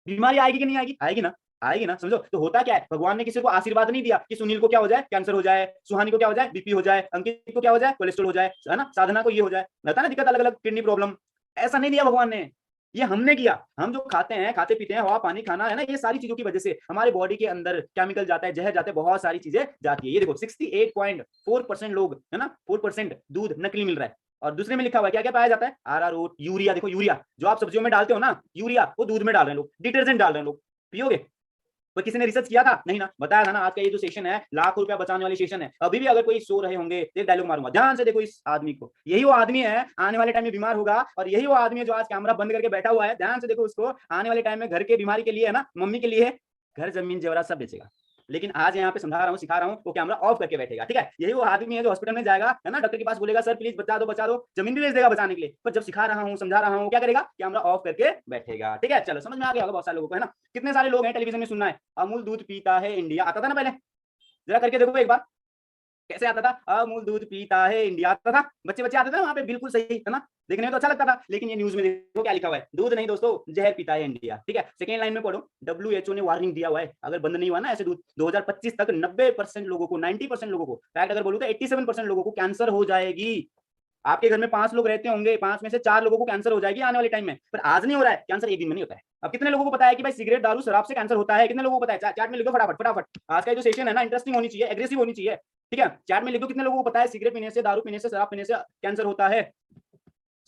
बीमारी आएगी कि नहीं आएगी? आएगी ना, आएगी ना। समझो, तो होता क्या है, भगवान ने किसी को आशीर्वाद नहीं दिया कि सुनील को क्या हो जाए, कैंसर हो जाए, सुहानी को क्या हो जाए, बीपी हो जाए, अंकित को क्या हो जाए, कोलेस्ट्रॉल हो जाए, है ना, साधना को ये हो जाए, रहता है ना दिक्कत, अलग अलग किडनी प्रॉब्लम। ऐसा नहीं दिया भगवान ने, ये हमने किया। हम जो खाते हैं, खाते पीते हैं, हवा पानी खाना है ना, ये सारी चीजों की वजह से हमारे बॉडी के अंदर केमिकल जाता है, जहर जाते हैं, बहुत सारी चीजें जाती है। ये देखो 68.4% लोग, है ना, 4% दूध नकली मिल रहा है। और दूसरे में लिखा हुआ है क्या क्या पाया जाता है, RRO, यूरिया। देखो यूरिया जो आप सब्जियों में डालते हो ना, यूरिया वो दूध में डाल रहे हैं लोग, डिटर्जेंट डाल रहे हैं लोग। पियोगे? पर किसी ने रिसर्च किया था? नहीं ना। बताया था ना, आज का ये जो सेशन है लाखों रुपया बचाने वाली सेशन है। अभी भी अगर कोई सो रहे होंगे, एक डायलॉग मारूंगा, ध्यान से देखो इस आदमी को, यही वो आदमी है आने वाले टाइम में बीमार होगा, और यही वो आदमी है जो आज कैमरा बंद करके बैठा हुआ है, ध्यान से देखो उसको, आने वाले टाइम में घर के बीमारी के लिए, है ना, मम्मी के लिए घर जमीन जेवरात सब बेचेगा। लेकिन आज यहाँ पे समझा रहा हूँ, सिखा रहा हूँ, वो कैमरा ऑफ करके बैठेगा, ठीक है। यही वो आदमी है जो हॉस्पिटल में जाएगा, है ना, डॉक्टर के पास बोलेगा सर प्लीज बचा दो, जमीन भी बेच देगा बचाने के लिए, पर जब सिखा रहा हूँ, समझा रहा हूँ, क्या करेगा, कैमरा ऑफ करके बैठेगा, ठीक है। चलो समझ में आ गया होगा बहुत सारे लोगों को, है ना। कितने सारे लोग हैं टेलीविजन में सुनना है, अमूल दूध पीता है इंडिया, आता था ना पहले, जरा करके देखो एक बार, कैसे आता था, अमूल दूध पीता है इंडिया, आता था, बच्चे बच्चे आते थे वहां पे, बिल्कुल सही, है ना, देखने में तो अच्छा लगता था। लेकिन ये न्यूज में देखो क्या लिखा हुआ है, दूध नहीं दोस्तों, जहर पीता है इंडिया, ठीक है। सेकेंड लाइन में पढ़ो, WHO ने वार्निंग दिया हुआ है, अगर बंद नहीं हुआ ना ऐसे दूध, 2025 तक 90% लोगों को, 90% लोगों को, फैक्ट अगर बोलूं तो 87% लोगों को कैंसर हो जाएगी। आपके घर में 5 लोग रहते होंगे, 5 में से 4 लोगों को कैंसर हो जाएगी आने वाले टाइम में। पर आज नहीं हो रहा है कैंसर, एक दिन में नहीं होता है। अब कितने लोगों को पता है कि भाई सिगरेट दारू शराब से कैंसर होता है, कितने लोगों को पता है? चैट में लिखो फटाफट फटाफट, आज का जो सेशन है ना इंटरेस्टिंग होनी चाहिए, एग्रेसिव होनी चाहिए, ठीक है। चैट में लिखो कितने लोगों को पता है सिगरेट पीने से, दारू पीने से, शराब पीने से कैंसर होता है।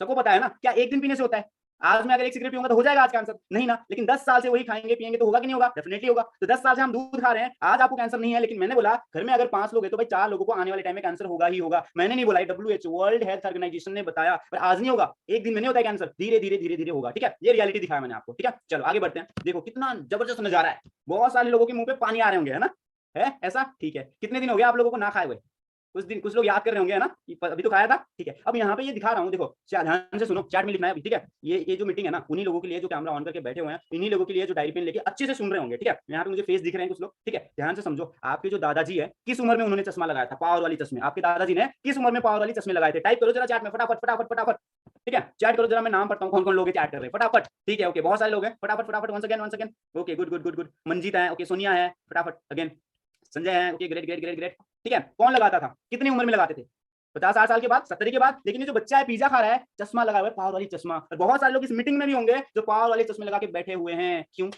सबको पता है ना, क्या एक दिन पीने से होता है? आज मैं अगर एक सिगरेट पीऊंगा तो हो जाएगा आज कैंसर? नहीं ना। लेकिन 10 साल से वही खाएंगे पिएंगे तो होगा कि नहीं होगा? डेफिनेटली होगा। तो 10 साल से हम दूध खा रहे हैं, आज आपको कैंसर नहीं है, लेकिन मैंने बोला घर में अगर 5 लोग हैं तो भाई 4 लोगों को आने वाले टाइम में कैंसर होगा ही होगा। मैंने नहीं बोला, WHO वर्ल्ड हेल्थ ऑर्गेनाइजेशन ने बताया, पर आज नहीं होगा, एक दिन में नहीं होता है कैंसर, धीरे धीरे धीरे धीरे होगा, ठीक है। ये रियलिटी दिखाया मैंने आपको, ठीक है। चलो आगे बढ़ते हैं, देखो कितना जबरदस्त नजारा है, बहुत सारे लोगों के मुंह पे पानी आ रहे होंगे, है ना, है ऐसा, ठीक है। कितने दिन हो गए आप लोगों को ना खाए हुए? कुछ दिन, कुछ लोग याद कर रहे होंगे, है ना, कि अभी तो खाया था, ठीक है। अब यहाँ पे ये दिखा रहा हूँ, देखो ध्यान से सुनो, चैट में लिखना है, ठीक है। ये जो मीटिंग है ना, उन्हीं लोगों के लिए जो कैमरा ऑन करके बैठे हुए हैं, इन्हीं लोगों के लिए जो डायरी पेन लेके अच्छे से सुन रहे होंगे, ठीक है। यहाँ पे मुझे फेस दिख रहे हैं कुछ लोग, ठीक है। ध्यान से समझो, आपके जो दादाजी है, किस उम्र में उन्होंने चश्मा लगाया था, पावर वाली चश्मे, आपके दादाजी ने किस उम्र में पावर वाली चश्मे लगाए थे? टाइप करो जरा चैट में, फटाफट फटाफट फटाफट, ठीक है। चैट करो जरा, मैं नाम पढ़ता हूँ कौन कौन लोग चैट कर रहे हैं, फटाफट, ठीक है। ओके, बहुत सारे लोग हैं, फटाफट फटाफट, one second, okay, good good good good. Manjeet है, ओके, सोनिया है, फटाफट अगेन, संजय है, okay, great great great great, ठीक है। कौन लगाता था, कितनी उम्र में लगाते थे? 50-60 साल के बाद, 70 के बाद। लेकिन ये जो बच्चा है पिज्जा खा रहा है, चश्मा लगाया हुआ है, पावर वाली चश्मा। और बहुत सारे लोग इस मीटिंग में भी होंगे जो पावर वाले चश्मे लगा के बैठे हुए हैं। क्यों?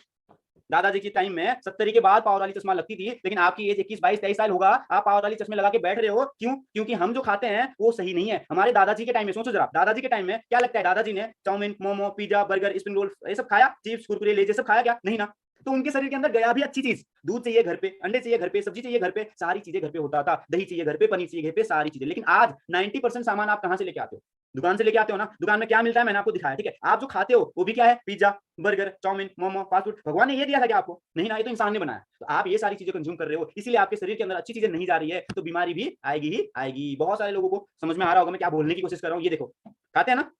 दादाजी की टाइम में 70 के बाद पावर वाली चश्मा लगती थी, लेकिन आपकी एज 21, 22, 23 साल होगा, आप पावर वाली चश्मे लगा के बैठ रहे हो। क्यों? क्योंकि हम जो खाते हैं वो सही नहीं है। हमारे दादाजी के टाइम में सोचो जरा, दादाजी के टाइम में क्या लगता है, दादाजी ने chow mein, momo, pizza, burger, spring roll, ये सब खाया? चिप्स, कुरकुरे, लेजे सब खाया क्या? नहीं ना। तो उनके शरीर के अंदर गया भी अच्छी चीज, दूध चाहिए घर पे, अंडे चाहिए घर पे, सब्जी चाहिए घर पे, सारी चीजें घर पे होता था, दही चाहिए घर पे, पनीर चाहिए घर पे, सारी चीजें। लेकिन आज 90% सामान आप कहां से लेके आते हो? दुकान से लेके आते हो ना। दुकान में क्या मिलता है मैंने आपको दिखाया, ठीक है। आप जो खाते हो वो भी क्या है? Pizza, burger, chow mein, momo, fast food. भगवान ने ये दिया था क्या आपको? नहीं ना, ये तो इंसान ने बनाया। तो आप ये सारी चीजें कंज्यूम कर रहे हो, इसीलिए आपके शरीर के अंदर अच्छी चीजें नहीं जा रही है, तो बीमारी भी आएगी ही आएगी। बहुत सारे लोगों को समझ में आ रहा होगा मैं क्या बोलने की कोशिश कर रहा हूँ। ये देखो, खाते हैं ना।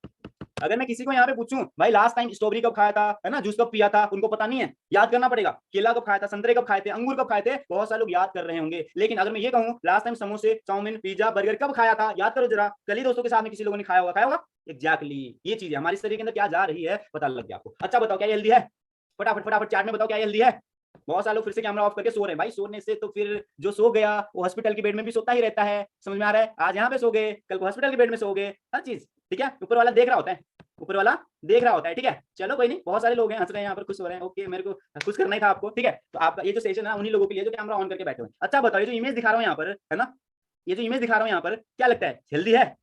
अगर मैं किसी को यहाँ पे पूछूं भाई लास्ट टाइम स्ट्रॉबेरी कब खाया था, है ना, जूस कब पिया था, उनको पता नहीं है, याद करना पड़ेगा। केला कब खाया था, संतरे कब खाए थे, अंगूर कब खाए थे, बहुत सारे लोग याद कर रहे होंगे। लेकिन अगर मैं ये कहूँ लास्ट टाइम समोसे, चाउमीन, पिज्जा, बर्गर कब खाया था, याद करो जरा। कल ही दोस्तों के साथ में किसी लोगों ने खाया होगा। एग्जैक्टली, ये चीज है हमारे शरीर के अंदर क्या जा रही है पता लग गया आपको। अच्छा बताओ क्या हेल्दी है? फटाफट फटाफट चैट में बताओ क्या हेल्दी है। बहुत सारे लोग फिर से कैमरा ऑफ करके सो रहे हैं। भाई सोने से तो फिर जो सो गया वो हॉस्पिटल के बेड में भी सोता ही रहता है, समझ में आ रहा है। आज यहाँ पे सो गए, कल को हॉस्पिटल के बेड में सो गए, हर चीज ठीक है। ऊपर वाला देख रहा होता है, ऊपर वाला देख रहा होता है, ठीक है। चलो कोई नहीं, बहुत सारे लोग हैं हंस रहे हैं यहाँ पर, खुश हो रहे हैं। ओके, मेरे को खुश करना ही था आपको, ठीक है। तो आपका ये जो सेशन है उन्हीं लोगों के लिए जो कैमरा ऑन करके बैठे हुए हैं। अच्छा बताओ, ये जो इमेज दिखा रहा हूँ यहाँ पर, है ना, ये जो इमेज दिखा रहा हूँ यहाँ पर, क्या लगता है हेल्दी है?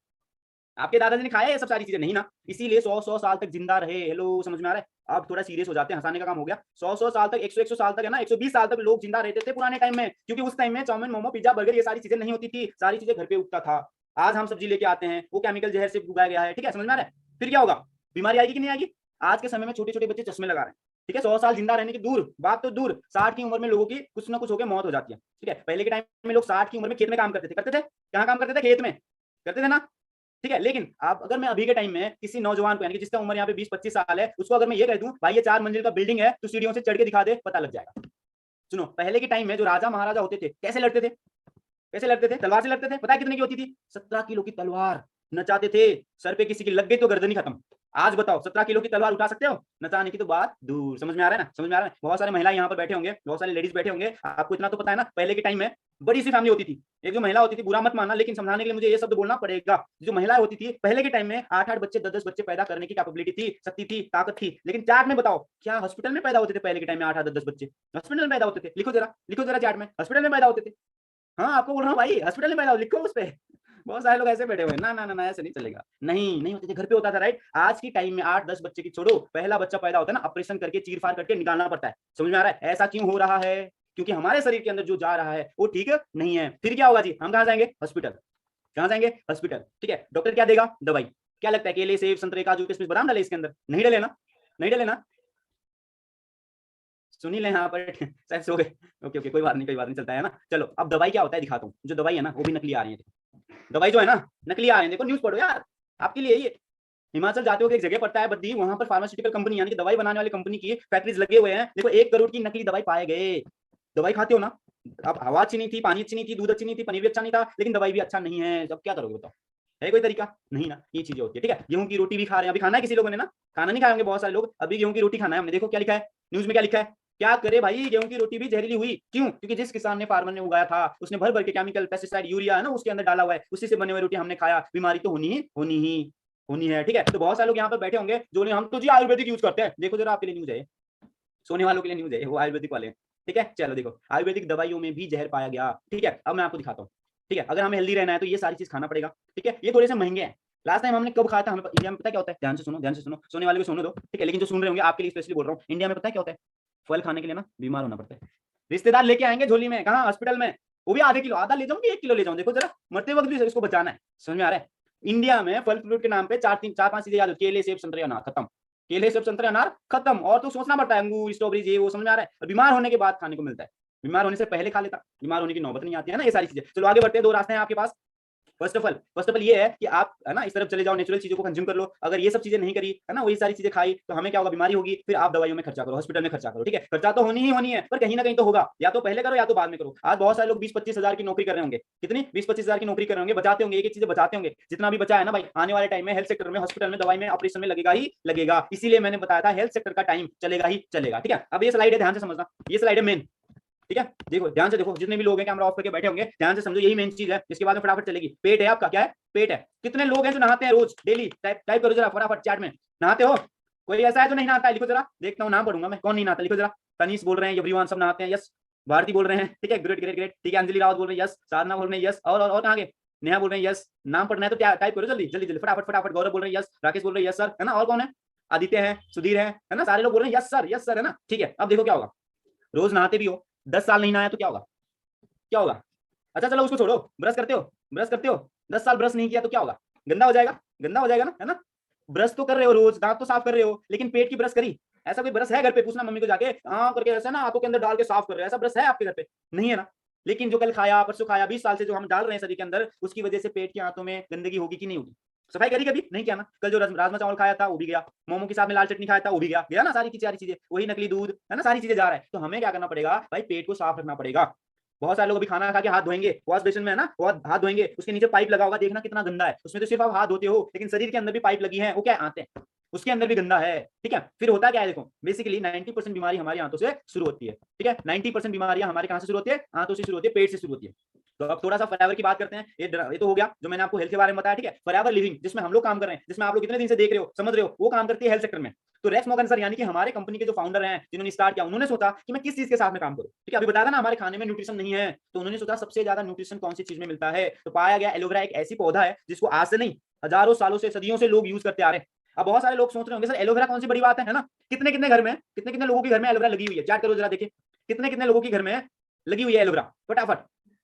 आपके दादाजी ने खाया ये सब सारी चीजें? नहीं ना। इसीलिए 100-100 साल तक जिंदा रहे। हेलो, समझ में आ रहा है? अब थोड़ा सीरियस हो जाते हैं, हंसाने का काम हो गया। 100-100 साल तक, 100-100 साल तक, है ना, 120 साल तक लोग जिंदा रहते थे पुराने टाइम में, क्योंकि उस टाइम में चाउमीन, मोमो, पिज्जा, बर्गर ये सारी चीजें नहीं होती थी, सारी चीजें घर पे उगता था। आज हम सब्जी लेके आते हैं, वो केमिकल जहर से उगाया गया है, ठीक है, समझ में आ रहा है? फिर क्या होगा? बीमारी आएगी कि नहीं आएगी? आज के समय में छोटे छोटे बच्चे चश्मे लगा रहे हैं, ठीक है, 100 साल जिंदा रहने की दूर बात तो दूर, 60 की उम्र में लोगों की कुछ ना कुछ होकर मौत हो जाती है। ठीक है, पहले के टाइम में लोग 60 की उम्र में खेत में काम करते थे, कहाँ काम करते थे? खेत में करते थे ना। ठीक है, लेकिन आप अगर मैं अभी के टाइम में किसी नौजवान को, यानी कि जिसका उम्र यहाँ पे 20-25 साल है, उसको अगर मैं ये कह दूं भाई ये 4 मंजिल का बिल्डिंग है, तो सीढ़ियों से चढ़ के दिखा दे, पता लग जाएगा। सुनो, पहले के टाइम में जो राजा महाराजा होते थे कैसे लड़ते थे? कैसे लड़ते थे? तलवार से लड़ते थे। पता है कितने की होती थी? 17 किलो की तलवार नचाते थे। सर पे किसी की लग गई तो गर्दन ही खत्म। आज बताओ 17 किलो की तलवार उठा सकते हो? नचाने की तो बात दूर। समझ में आ रहा है ना? समझ में आ रहा है? बहुत सारे महिला यहाँ पर बैठे होंगे, बहुत सारे लेडीज बैठे होंगे, आपको इतना तो पता है ना, पहले के टाइम में बड़ी सी फैमिली होती थी। एक जो महिला होती थी, बुरा मत मानना, लेकिन समझाने के लिए मुझे ये शब्द बोलना पड़ेगा, जो महिला होती थी पहले के टाइम में 8-8 बच्चे 10-10 बच्चे पैदा करने की कैपेबिलिटी थी, शक्ति थी, ताकत थी। लेकिन चार्ट में बताओ क्या हॉस्पिटल में पैदा होते थे पहले के टाइम में 8-8 10 बच्चे? हॉस्पिटल में पैदा होते थे। लिखो जरा चार्ट में, हॉस्पिटल में पैदा होते थे। हाँ, आपको बोल रहा हूँ भाई, हॉस्पिटल में पैदा हो, लिखो उस पे। बहुत सारे लोग ऐसे बैठे हुए हैं, ना ना ना ना, ऐसे नहीं चलेगा। नहीं होते थे, घर पे होता था, राइट। आज की टाइम में 8-10 बच्चे की छोड़ो, पहला बच्चा पैदा होता है ना, ऑपरेशन करके चीर फाड़ करके निकालना पड़ता है। समझ में आ रहा है ऐसा क्यों हो रहा है? क्योंकि हमारे शरीर के अंदर जो जा रहा है वो ठीक नहीं है। फिर क्या होगा जी? हम कहाँ जाएंगे? हॉस्पिटल। कहाँ जाएंगे? हॉस्पिटल। ठीक है, डॉक्टर क्या देगा? दवाई। क्या लगता है, केले सेब संतरे काजू किशमिश बादाम डाले इसके अंदर? नहीं डाले ना, नहीं डाले ना। सुन ही ले यहाँ पर। शायद सो गए। ओके ओके, कोई बात नहीं, कोई बात नहीं, चलता है ना। चलो, अब दवाई क्या होता है दिखाता हूँ। जो दवाई है ना वो भी नकली आ रही है। दवाई जो है ना नकली आ रही है, देखो न्यूज पढ़ो यार, आपके लिए ये। हिमाचल जाते हो एक जगह पड़ता है बद्दी, वहां पर फार्मास्यूटिकल कंपनी यानी कि दवाई बनाने वाली कंपनी की फैक्ट्रीज लगे हुए हैं। देखो 1 करोड़ की नकली दवाई पाए गए। दवाई खाते हो ना? अब हवा अच्छी नहीं थी, पानी अच्छी नहीं थी, दूध अच्छी नहीं थी, पनीर भी अच्छा नहीं था, लेकिन दवाई भी अच्छा नहीं है। अब क्या करोगे बताओ? है कोई तरीका? नहीं ना, ये चीजें होती है। ठीक है, गेहूं की रोटी भी खा रहे हैं, अभी खाना है किसी लोगों ने ना? खाना नहीं खाए होंगे बहुत सारे लोग, अभी गेहूं की रोटी खाना है हमने। देखो क्या लिखा है न्यूज में, क्या लिखा है? क्या करे भाई, गेहूं की रोटी भी जहरीली हुई। क्यों? क्योंकि जिस किसान ने, फार्मर ने उगाया था, उसने भर भर के केमिकल पेस्टिसाइड यूरिया है ना उसके अंदर डाला हुआ है, उसी से बने हुए रोटी हमने खाया, बीमारी तो होनी है। ठीक है, तो बहुत सारे लोग यहाँ पर बैठे होंगे जो नहीं, हम तो जी आयुर्वेदिक यूज करते हैं। देखो जरा आपके लिए न्यूज है, सोने वालों के लिए न्यूज है, वो आयुर्वेदिक वाले हैं। ठीक है, चलो देखो, आयुर्वेदिक दवाइयों में भी जहर पाया गया। ठीक है, अब मैं आपको दिखाता हूँ। ठीक है, अगर हमें हेल्दी रहना है तो ये सारी चीज खाना पड़ेगा। ठीक है, ये थोड़े से महंगे हैं। लास्ट टाइम हमने कब खाया था? हमें इंडिया में पता क्या होता है? ध्यान से सुनो, ध्यान से सुनो, सोने वाले को सुनो दो। ठीक है, लेकिन जो सुन रहे होंगे आपके लिए स्पेशली बोल रहा हूँ, इंडिया में पता है क्या होता है? फल खाने के लिए ना बीमार होना पड़ता है। रिश्तेदार लेके आएंगे झोली में, कहाँ? हॉस्पिटल में। वो भी आधे किलो, आधा ले जाऊंगी 1 किलो ले जाऊँ, देखो जरा, मरते वक्त भी इसको बचाना है। समझ में आ रहा है? इंडिया में फल फ्रूट के नाम पे 4-5 चीजें याद होती है, केले सेब संतरे अनार, खत्म। केले सेब संतरे अनार खत्म, और तो सोचना पड़ता है अंगूर स्ट्रॉबेरी ये वो। समझ में आ रहा है? और बीमार होने के बाद खाने को मिलता है, बीमार होने से पहले खा लेता, बीमार होने की नौबत नहीं आती है ना, ये सारी चीजें। चलो आगे बढ़ते हैं, 2 रास्ते हैं आपके पास। फर्स्ट ऑफ ऑल ये है कि आप है ना इस तरफ चले जाओ, नेचुरल चीजों को कंज्यूम कर लो। अगर ये सब चीजें नहीं करी है ना, वही सारी चीजें खाई, तो हमें क्या होगा? बीमारी होगी, फिर आप दवाइयों में खर्चा करो, हॉस्पिटल में खर्चा करो। ठीक है, खर्चा तो होनी है, पर कहीं ना कहीं तो होगा, या तो पहले करो या तो बाद में करो। आज बहुत सारे लोग 20-25 हजार की नौकरी कर रहे होंगे। कितनी? 20-25 हजार की नौकरी कर रहे होंगे, बचाते होंगे, एक चीजें बचाते होंगे। जितना भी बचा है ना भाई, आने वाले टाइम में हेल्थ सेक्टर में, हॉस्पिटल में, दवाई में, ऑपरेशन में लगेगा ही लगेगा। इसीलिए मैंने बताया था हेल्थ सेक्टर का टाइम चलेगा ही चलेगा। ठीक है, अब ये स्लाइड है, ध्यान से समझना, ये स्लाइड है मेन। ठीक है, देखो ध्यान से देखो, जितने भी लोग हैं कैमरा ऑफ करके बैठे होंगे, ध्यान से समझो, यही मेन चीज है, इसके बाद में फटाफट चलेगी। पेट है आपका, क्या है? पेट है। कितने लोग हैं जो नहाते हैं रोज डेली? टाइप टाइप करो जरा फटाफट चैट में, नहाते हो? कोई ऐसा है जो नहीं नहाता है? लिखो जरा, देखता हूँ, नाम पढ़ूंगा मैं, कौन नहीं नहाता, लिखो जरा। तनीश बोल रहे हैं, एवरीवन सब नहाते हैं, यस। भारती बोल रहे हैं, ठीक है, ग्रेट ग्रेट ग्रेट। ठीक है, अंजलि रावत बोल रहे हैं, यस। साधना बोल रहे हैं, यस। और कहाँ गए? नेहा बोल रहे हैं, यस। नाम पढ़ना है तो क्या टाइप करो जल्दी जल्दी जल्दी, फटाफट फटाफट। गौरव बोल रहे हैं, यस। राकेश बोल रहे हैं, यस सर, है ना? और कौन है? आदित्य है, सुधीर है ना? सारे लोग बोल रहे हैं यस सर, है ना? ठीक है, अब देखो क्या होगा। रोज नहाते भी हो, 10 साल नहीं नहाया तो क्या होगा? क्या होगा? अच्छा चलो उसको छोड़ो, ब्रश करते हो? ब्रश करते हो? 10 साल ब्रश नहीं किया तो क्या होगा? गंदा हो जाएगा, गंदा हो जाएगा ना, है ना? ब्रश तो कर रहे हो रोज, दांत तो साफ कर रहे हो, लेकिन पेट की ब्रश करी? ऐसा कोई ब्रश है घर पे? पूछना मम्मी को जाके, हाँ करके ऐसा ना आंखों के अंदर डाल के साफ कर रहे हो, ऐसा ब्रश है आपके घर पे? नहीं है ना। लेकिन जो कल खाया परसों खाया 20 साल से जो हम डाल रहे हैं शरीर के अंदर, उसकी वजह से पेट के आंतों में गंदगी होगी कि नहीं होगी? सफाई करी कभी? नहीं किया ना। कल जो राजमा चावल खाया था वो भी गया, मोमो के साथ में लाल चटनी खाया था वो भी गया, गया ना। सारी की सारी चीजें, वही नकली दूध है ना, सारी चीजें जा रहा है। तो हमें क्या करना पड़ेगा भाई? पेट को साफ रखना पड़ेगा। बहुत सारे लोग अभी खाना खा के हाथ धोएंगे, वॉश बेसिन में है ना, वो हाथ धोएंगे, उसके नीचे पाइप लगा होगा, देखना कितना गंदा है। उसमें तो सिर्फ आप हाथ धोते हो, लेकिन शरीर के अंदर भी पाइप लगी है, वो क्या आते हैं, उसके अंदर भी गंदा है। ठीक है, फिर होता क्या है? देखो बेसिकली 90% बीमारी हमारी आंतों से शुरू होती है। ठीक है, 90% बीमारियां हमारे कहां से शुरू होती है? आंतों से शुरू होती है, पेट से शुरू होती है। तो अब थोड़ा सा फॉरएवर की बात करते हैं। ये तो हो गया जो मैंने आपको हेल्थ के बारे में बताया। ठीक है, फॉरएवर लिविंग जिसमें हम लोग काम कर रहे हैं, जिसमें आप लोग कितने दिन से देख रहे हो, समझ रहे हो, वो काम करती है हेल्थ सेक्टर में। तो रेक्स मॉर्गन सर यानी कि हमारे कंपनी के जो फाउंडर हैं, जिन्होंने स्टार्ट किया, उन्होंने सोचा कि मैं किस चीज के साथ में काम करूं। ठीक है, अभी बताया था ना हमारे खाने में न्यूट्रिशन नहीं है, तो उन्होंने सोचा सबसे ज्यादा न्यूट्रिशन कौन सी चीज में मिलता है, तो पाया गया एलोवेरा एक ऐसी पौधा है जिसको आज से नहीं, हजारों सालों से, सदियों से लोग यूज करते आ रहे हैं। अब बहुत सारे लोग सोच रहे होंगे सर एलोवेरा कौन सी बड़ी बात है ना? कितने कितने घर में, कितने कितने लोगों के घर में एलोवेरा लगी हुई है? चैट करो जरा, देखिए कितने कितने लोगों के घर में लगी हुई है एलोवेरा, फटाफट।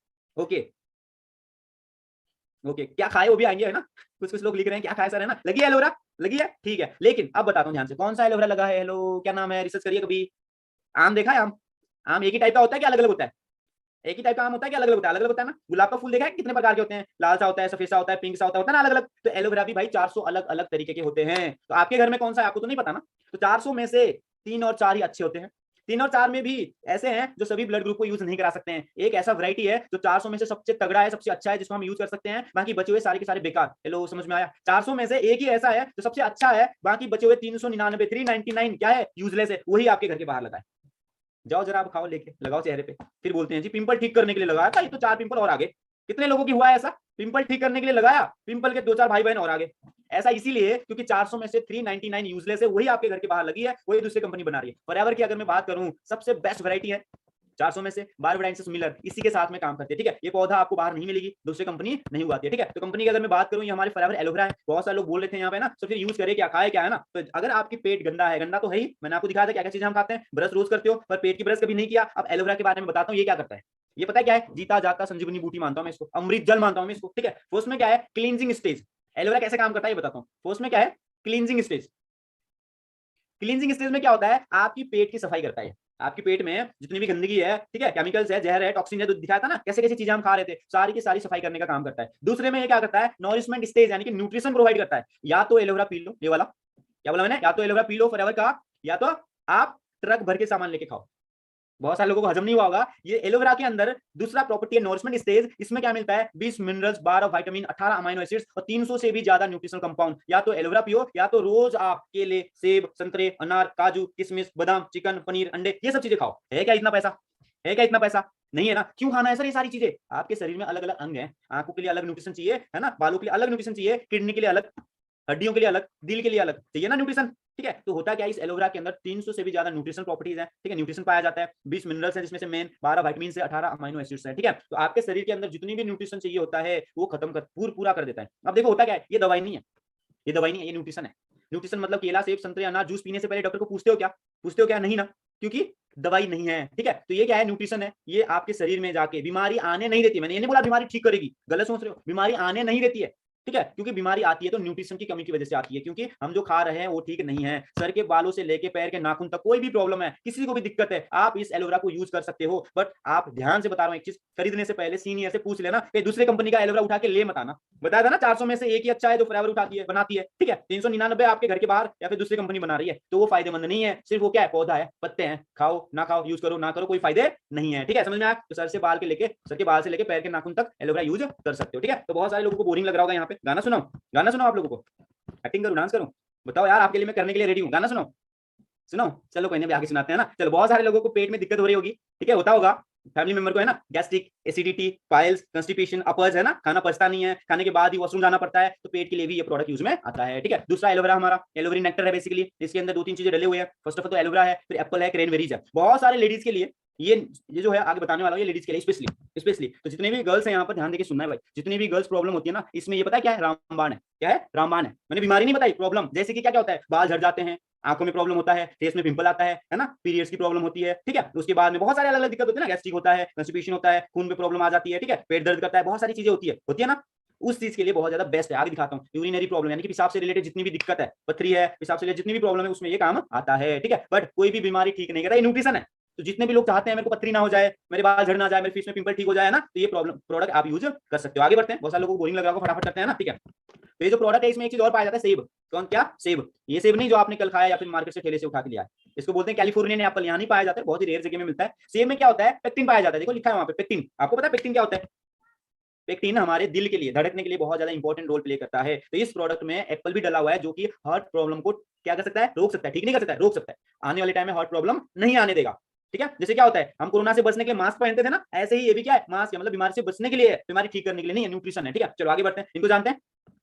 ओके, ओके, क्या खाए वो भी आएंगे, है ना। कुछ कुछ लोग लिख रहे हैं क्या खाए सर, है ना। लगी है एलोवेरा, लगी है, ठीक है। लेकिन अब बताता हूँ ध्यान से, कौन सा एलोवेरा लगा है। हेलो, क्या नाम है, रिसर्च करिए कभी। आम देखा है, आम। आम एक ही टाइप का होता है क्या अलग अलग होता है। एक ही टाइप का आम होता है क्या अलग अलग होता है। अलग अलग होता है ना। गुलाब का फूल देखा है कितने प्रकार के होते हैं, लाल सा होता है, सफेद सा होता है, पिंक सा होता है ना, अलग अलग। तो एलोवेरा भी भाई 400 अलग अलग तरीके के होते हैं। तो आपके घर में कौन सा है आपको तो नहीं पता ना। तो 400 में से 3 और 4 ही अच्छे होते हैं। 3 और 4 में भी ऐसे हैं जो सभी ब्लड ग्रुप को यूज नहीं करा सकते हैं। एक ऐसा वैरायटी है जो 400 में से सबसे तगड़ा है, सबसे अच्छा है, जिसको हम यूज कर सकते हैं। बाकी बचे हुए सारे के सारे बेकार। हेलो, समझ में आया। 400 में से एक ही ऐसा है जो सबसे अच्छा है, बाकी बचे हुए 399 399 क्या है, यूजलेस है, वही आपके घर के बाहर लगा है। जाओ जरा आप खाओ, लेके लगाओ चेहरे पे। फिर बोलते हैं जी पिंपल ठीक करने के लिए लगाया था, ये तो 4 पिंपल और आगे। कितने लोगों की हुआ है ऐसा, पिंपल ठीक करने के लिए लगाया, पिंपल के 2-4 भाई बहन और आगे। ऐसा इसीलिए क्योंकि 400 में से 399 यूजलेस है, वही आपके घर के बाहर लगी है, वही दूसरी कंपनी बना रही है। फॉरएवर की अगर मैं बात करूं, सबसे बेस्ट वैरायटी है 400 में से बारबडाइंसिस मिलर, इसी के साथ में काम करती है। ठीक है, ये पौधा आपको बाहर नहीं मिलेगी, दूसरी कंपनी नहीं उगाती है। ठीक है, तो कंपनी की अगर मैं बात करूं, ये हमारे फॉरएवर एलोवेरा है। बहुत सारे लोग बोल रहे थे यहाँ पे ना, तो फिर यूज करे क्या, खाए क्या, है ना। तो अगर आपकी पेट गंदा है, गंदा तो है ही, मैंने आपको दिखाया था क्या क्या चीजें हम खाते हैं। ब्रश रोज करते हो, पर पेट की ब्रश कभी नहीं किया। अब एलोवेरा के बारे में बताता हूँ ये क्या करता है। ये पता है क्या है, जीता जागता संजीवनी बूटी मानता हूं मैं इसको, अमृत जल मानता हूं मैं इसको। ठीक है, फर्स्ट में क्या है, क्लींजिंग स्टेज। एलोवेरा कैसे काम करता है ये बताता हूँ। फर्स्ट में क्या है, क्लींजिंग स्टेज। क्लींजिंग स्टेज में क्या होता है, आपकी पेट की सफाई करता है। आपकी पेट में जितनी भी गंदगी है, ठीक है, केमिकल्स है, जहर है, टॉक्सिन है, तो दिखाया था ना कैसे कैसे चीजें हम खा रहे थे, सारी की सारी सफाई करने का काम करता है। दूसरे में ये क्या करता है, नॉरिशमेंट स्टेज, यानी कि न्यूट्रिशन प्रोवाइड करता है। या तो एलोवेरा पी लो, ये वाला, क्या बोला मैंने, या तो एलोवेरा पी लो फॉरएवर का, या तो आप ट्रक भर के सामान लेके खाओ। बहुत सारे लोगों को हजम नहीं हुआ होगा। ये एलोवेरा के अंदर दूसरा प्रॉपर्टी है नोरिशमेंट स्टेज। इसमें क्या मिलता है, 20 मिनरल्स, 12 विटामिन, 18 अमीनो एसिड्स और 300 से भी ज्यादा न्यूट्रिशनल कंपाउंड। या तो एलोवेरा पियो, या तो रोज आप केले, सेब, संतरे, अनार, काजू, किशमिश, बादाम, चिकन, पनीर, अंडे, ये सब चीजें खाओ। है क्या इतना पैसा, है क्या इतना पैसा, नहीं है ना। क्यों खाना है सर ये सारी चीजें, आपके शरीर में अलग अलग अंग हैं, आंखों के लिए अलग न्यूट्रिशन चाहिए, है ना, बालों के लिए अलग न्यूट्रिशन चाहिए, किडनी के लिए अलग, हड्डियों के लिए अलग, दिल के लिए अलग चाहिए ना न्यूट्रिशन। ठीक है, तो होता क्या है, इस एलोवेरा के अंदर 300 से भी ज्यादा न्यूट्रिशन प्रॉपर्टीज है। ठीक है, न्यूट्रिशन पाया जाता है, 20 मिनरल्स है जिसमें से मेन 12 विटामिन से 18 अमीनो एसिड्स है। ठीक है, तो आपके शरीर के अंदर जितनी भी न्यूट्रिशन चाहिए होता है वो खत्म कर पूरा कर देता है। अब देखो होता क्या है, ये दवाई नहीं है, ये दवाई नहीं है, ये न्यूट्रिशन है। न्यूट्रिशन मतलब केला, सेब, संतरे, अनार, जूस पीने से पहले डॉक्टर को पूछते हो क्या, पूछते हो क्या, नहीं ना, क्योंकि दवाई नहीं है। ठीक है, तो ये क्या है, न्यूट्रिशन है। ये आपके शरीर में जाके बीमारी आने नहीं देती। मैंने ये नहीं बोला बीमारी ठीक करेगी, गलत सोच रहे हो, बीमारी आने नहीं देती है। ठीक है, क्योंकि बीमारी आती है तो न्यूट्रिशन की कमी की वजह से आती है, क्योंकि हम जो खा रहे हैं वो ठीक नहीं है। सर के बालों से लेके पैर के नाखून तक कोई भी प्रॉब्लम है, किसी को भी दिक्कत है, आप इस एलोवेरा को यूज कर सकते हो। बट आप ध्यान से बता रहा हूं एक चीज, खरीदने से पहले सीनियर से पूछ लेना कि दूसरे कंपनी का एलोवेरा उठा के ले मत आना। बताया था ना 400 में से एक ही अच्छा है जो फॉरएवर उठाती है, बनाती है। ठीक है, 399 आपके घर के बाहर या फिर दूसरी कंपनी बना रही है, तो वो फायदेमंद नहीं है। सिर्फ वो क्या है, पौधा है, पत्ते हैं, खाओ ना खाओ, यूज करो ना करो, कोई फायदे नहीं है। ठीक है, समझ में आया। तो सर के बाल से लेके पैर के नाखून तक एलोवेरा यूज कर सकते हो। ठीक है, तो बहुत सारे लोगों को बोरिंग लग रहा होगा यहाँ पे, गाना सुनाओ, गाना सुनाओ आप लोगों को, एक्टिंग करूं, डांस करूं, बताओ यार, आपके लिए मैं करने के लिए रेडी हूँ, गाना सुनाओ, सुनो। चलो कोई नहीं, आगे सुनाते हैं ना। चलो, बहुत सारे लोगों को पेट में दिक्कत हो रही होगी, ठीक है, होता होगा फैमिली मेंबर को, है ना, गैस्ट्रिक, एसिडिटी, पाइल्स, कंस्टिपेशन, अपच, है ना, खाना पचता नहीं है, खाने के बाद ही वॉशरूम जाना पड़ता है, तो पेट के लिए भी ये प्रोडक्ट यूज में आता है। ठीक है, दूसरा एलोवेरा हमारा एलोवेरी नेक्टर है बेसिकली। इसके अंदर 2-3 चीजें डले हुए हैं। फर्स्ट ऑफ ऑल तो एलोवेरा है, फिर एप्पल है, क्रेनबेरीज है। बहुत सारे लेडीज के लिए ये जो है आगे बताने वाला हूं, ये लेडीज के लिए स्पेशली। तो जितने भी गर्ल्स हैं यहाँ पर ध्यान देके सुनना है भाई, जितनी भी गर्ल्स प्रॉब्लम होती है ना, इसमें ये पता है क्या है, रामबाण है। क्या है, रामबाण है। मैंने बीमारी नहीं बताई, प्रॉब्लम। जैसे कि क्या क्या होता है, बाल झड़ जाते हैं, आंखों में प्रॉब्लम होता है, फेस में पिंपल आता है ना, पीरियड्स की प्रॉब्लम होती है। ठीक है, उसके बाद में बहुत सारे अलग अलग दिक्कत होती है ना, गैस्ट्रिक होता है, कंस्टिपेशन होता है, खून में प्रॉब्लम आ जाती है। ठीक है, पेट दर्द करता है, बहुत सारी चीजें होती है ना। उस चीज के लिए बहुत ज्यादा बेस्ट है। आगे दिखाता हूँ, यूरिनरी प्रॉब्लम यानी कि पेशाब से रिलेटेड जितनी भी दिक्कत है, पथरी है, पेशाब से रिलेटेड जितनी भी प्रॉब्लम है, उसमें ये काम आता है। ठीक है, बट कोई भी बीमारी ठीक नहीं करता, ये न्यूट्रिशन है। तो जितने भी लोग चाहते हैं मेरे को पथरी ना हो जाए, मेरे बाल झड़ ना जाए, मेरे फेस में पिंपल ठीक हो जाए ना, तो ये प्रॉब्लम प्रोडक्ट आप यूज कर सकते हो। आगे बढ़ते हैं, बहुत सारे लोगों को बोरिंग लग रहा होगा, फटाफट करते हैं ना। ठीक है, तो ये जो प्रोडक्ट है इसमें एक चीज और पाया जाता है, सेब। कौन, क्या, सेब। ये सेब नहीं जो आपने कल खाया या फिर मार्केट से ठेले से उठा के लिया है, इसको बोलते हैं कैलिफोर्नियन एप्पल। यहाँ नहीं पाया जाता है, बहुत ही रेयर जगह में मिलता है। सेब में क्या होता है, पेक्टिन पाया जाता है। देखो लिखा है वहां पे पेक्टिन। आपको पता है पेक्टिन क्या होता है, पेक्टिन हमारे दिल के लिए, धड़कने के लिए बहुत ज्यादा इंपॉर्टेंट रोल प्ले करता है। तो इस प्रोडक्ट में एप्पल भी डला हुआ है, जो कि हार्ट प्रॉब्लम को क्या कर सकता है, रोक सकता है, ठीक नहीं कर सकता है, रोक सकता है। आने वाले टाइम में हार्ट प्रॉब्लम नहीं आने देगा। ठीक है, जैसे क्या होता है, हम कोरोना से बचने के लिए मास्क पहनते थे ना, ऐसे ही ये भी क्या है, मास्क है, मतलब बीमारी से बचने के लिए है, बीमारी ठीक करने के लिए नहीं है, न्यूट्रिशन है। ठीक है, चलो आगे बढ़ते हैं। इनको जानते हैं,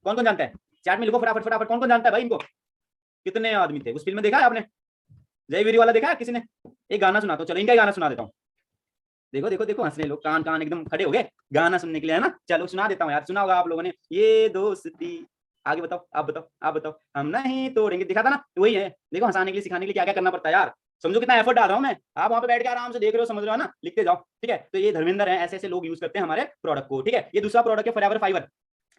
कौन कौन जानता है, चैट में लिखो फटाफट फटाफट, कौन कौन जानता है भाई इनको। कितने आदमी थे उस फिल्म में, देखा है आपने, जय वीर वाला देखा है किसी ने। एक गाना सुनाता हूँ, चलो इनका गाना सुना देता हूँ। देखो देखो देखो, हंसने लोग, कान कान एकदम खड़े हो गए गाना सुनने के लिए, है ना। चलो सुना देता हूँ यार, सुना होगा आप लोगों ने, ये दोस्ती। आगे बताओ, आप बताओ, आप बताओ, हम नहीं तोड़ेंगे, दिखा था ना, वही है। देखो हंसाने के लिए, सिखाने के लिए क्या क्या करना पड़ता है यार, समझो कितना एफर्ट डाल रहा हूँ मैं। आप वहां पे बैठ के आराम से देख रहे हो, समझ रहे हो ना, लिखते जाओ। ठीक है, तो ये धर्मेंद्र है, ऐसे ऐसे लोग यूज करते हैं हमारे प्रोडक्ट को। ठीक है, ये दूसरा प्रोडक्ट है फॉरएवर फाइबर।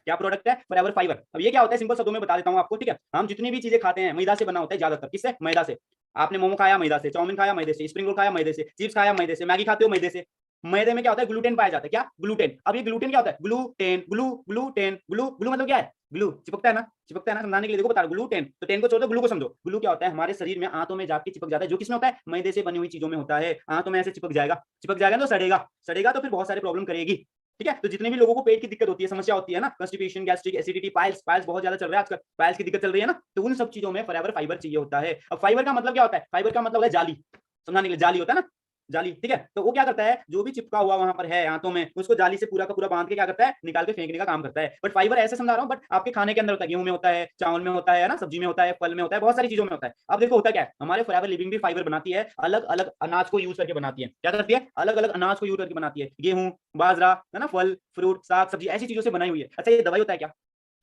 क्या प्रोडक्ट है? Forever fibre. अब ये क्या होता है सिंपल शब्दों में बता देता हूँ आपको, ठीक है। हम जितनी भी चीजें खाते हैं मैदा से बना होता है ज्यादातर। किससे? मैदा से। आपने मोमो खाया मैदा से, चाउमीन खाया मैदे से, स्प्रिंग रोल खाया मैदे से, चिप्स खाया मैदे से, मैगी खाते हो मैदे से। मैदे में क्या होता है? ग्लूटेन पाया जाता है। क्या? ग्लूटेन। अब ये ग्लूटेन क्या होता है? ग्लूटेन, ग्लूटेन, ग्लू मतलब क्या है? ग्लू चिपकता है ना, चिपकता है ना, समझाने के लिए देखो बता रहा हूं। ग्लूटेन, तो टेन को छोड़ दो, ग्लू को समझो। ग्लू क्या होता है? हमारे शरीर में आंतों में जाके चिपक जाता है। जो किसमें होता है? मैदे से बनी हुई चीजों में होता है। आंतों में ऐसे चिपक जाएगा, चिपक जाएगा तो सड़ेगा, सड़ेगा तो फिर बहुत सारे प्रॉब्लम करेगी, ठीक है। तो जितने भी लोगों को पेट की दिक्कत होती है, समस्या होती है ना, constipation, gastric, acidity, piles, piles बहुत ज्यादा चल रहा है आजकल, पाइल्स की दिक्कत चल रही है ना, तो उन सब चीजों में फॉरएवर फाइबर चाहिए होता है। अब फाइबर का मतलब क्या होता है? फाइबर का मतलब होता है जाली, समझाने के लिए, जाली होता है ना, जाली, ठीक है। तो वो क्या करता है? जो भी चिपका हुआ वहां पर है आंतों में, उसको जाली से पूरा का पूरा बांध के क्या करता है? निकाल के फेंकने का काम करता है। बट फाइबर ऐसे समझा रहा हूँ, बट आपके खाने के अंदर होता है, गेहूं में होता है, चावल में होता है ना, सब्जी में होता है, फल में होता है, बहुत सारी चीजों में होता है। अब देखो होता क्या है, हमारे फॉरएवर लिविंग भी फाइबर बनाती है, अलग अलग अनाज को यूज करके बनाती है। क्या करती है? अलग अलग अनाज को यूज करके बनाती है। गेहूं, बाजरा, है ना, फल फ्रूट साग सब्जी, ऐसी चीजों से बनाई हुई है। अच्छा ये दवाई होता है क्या?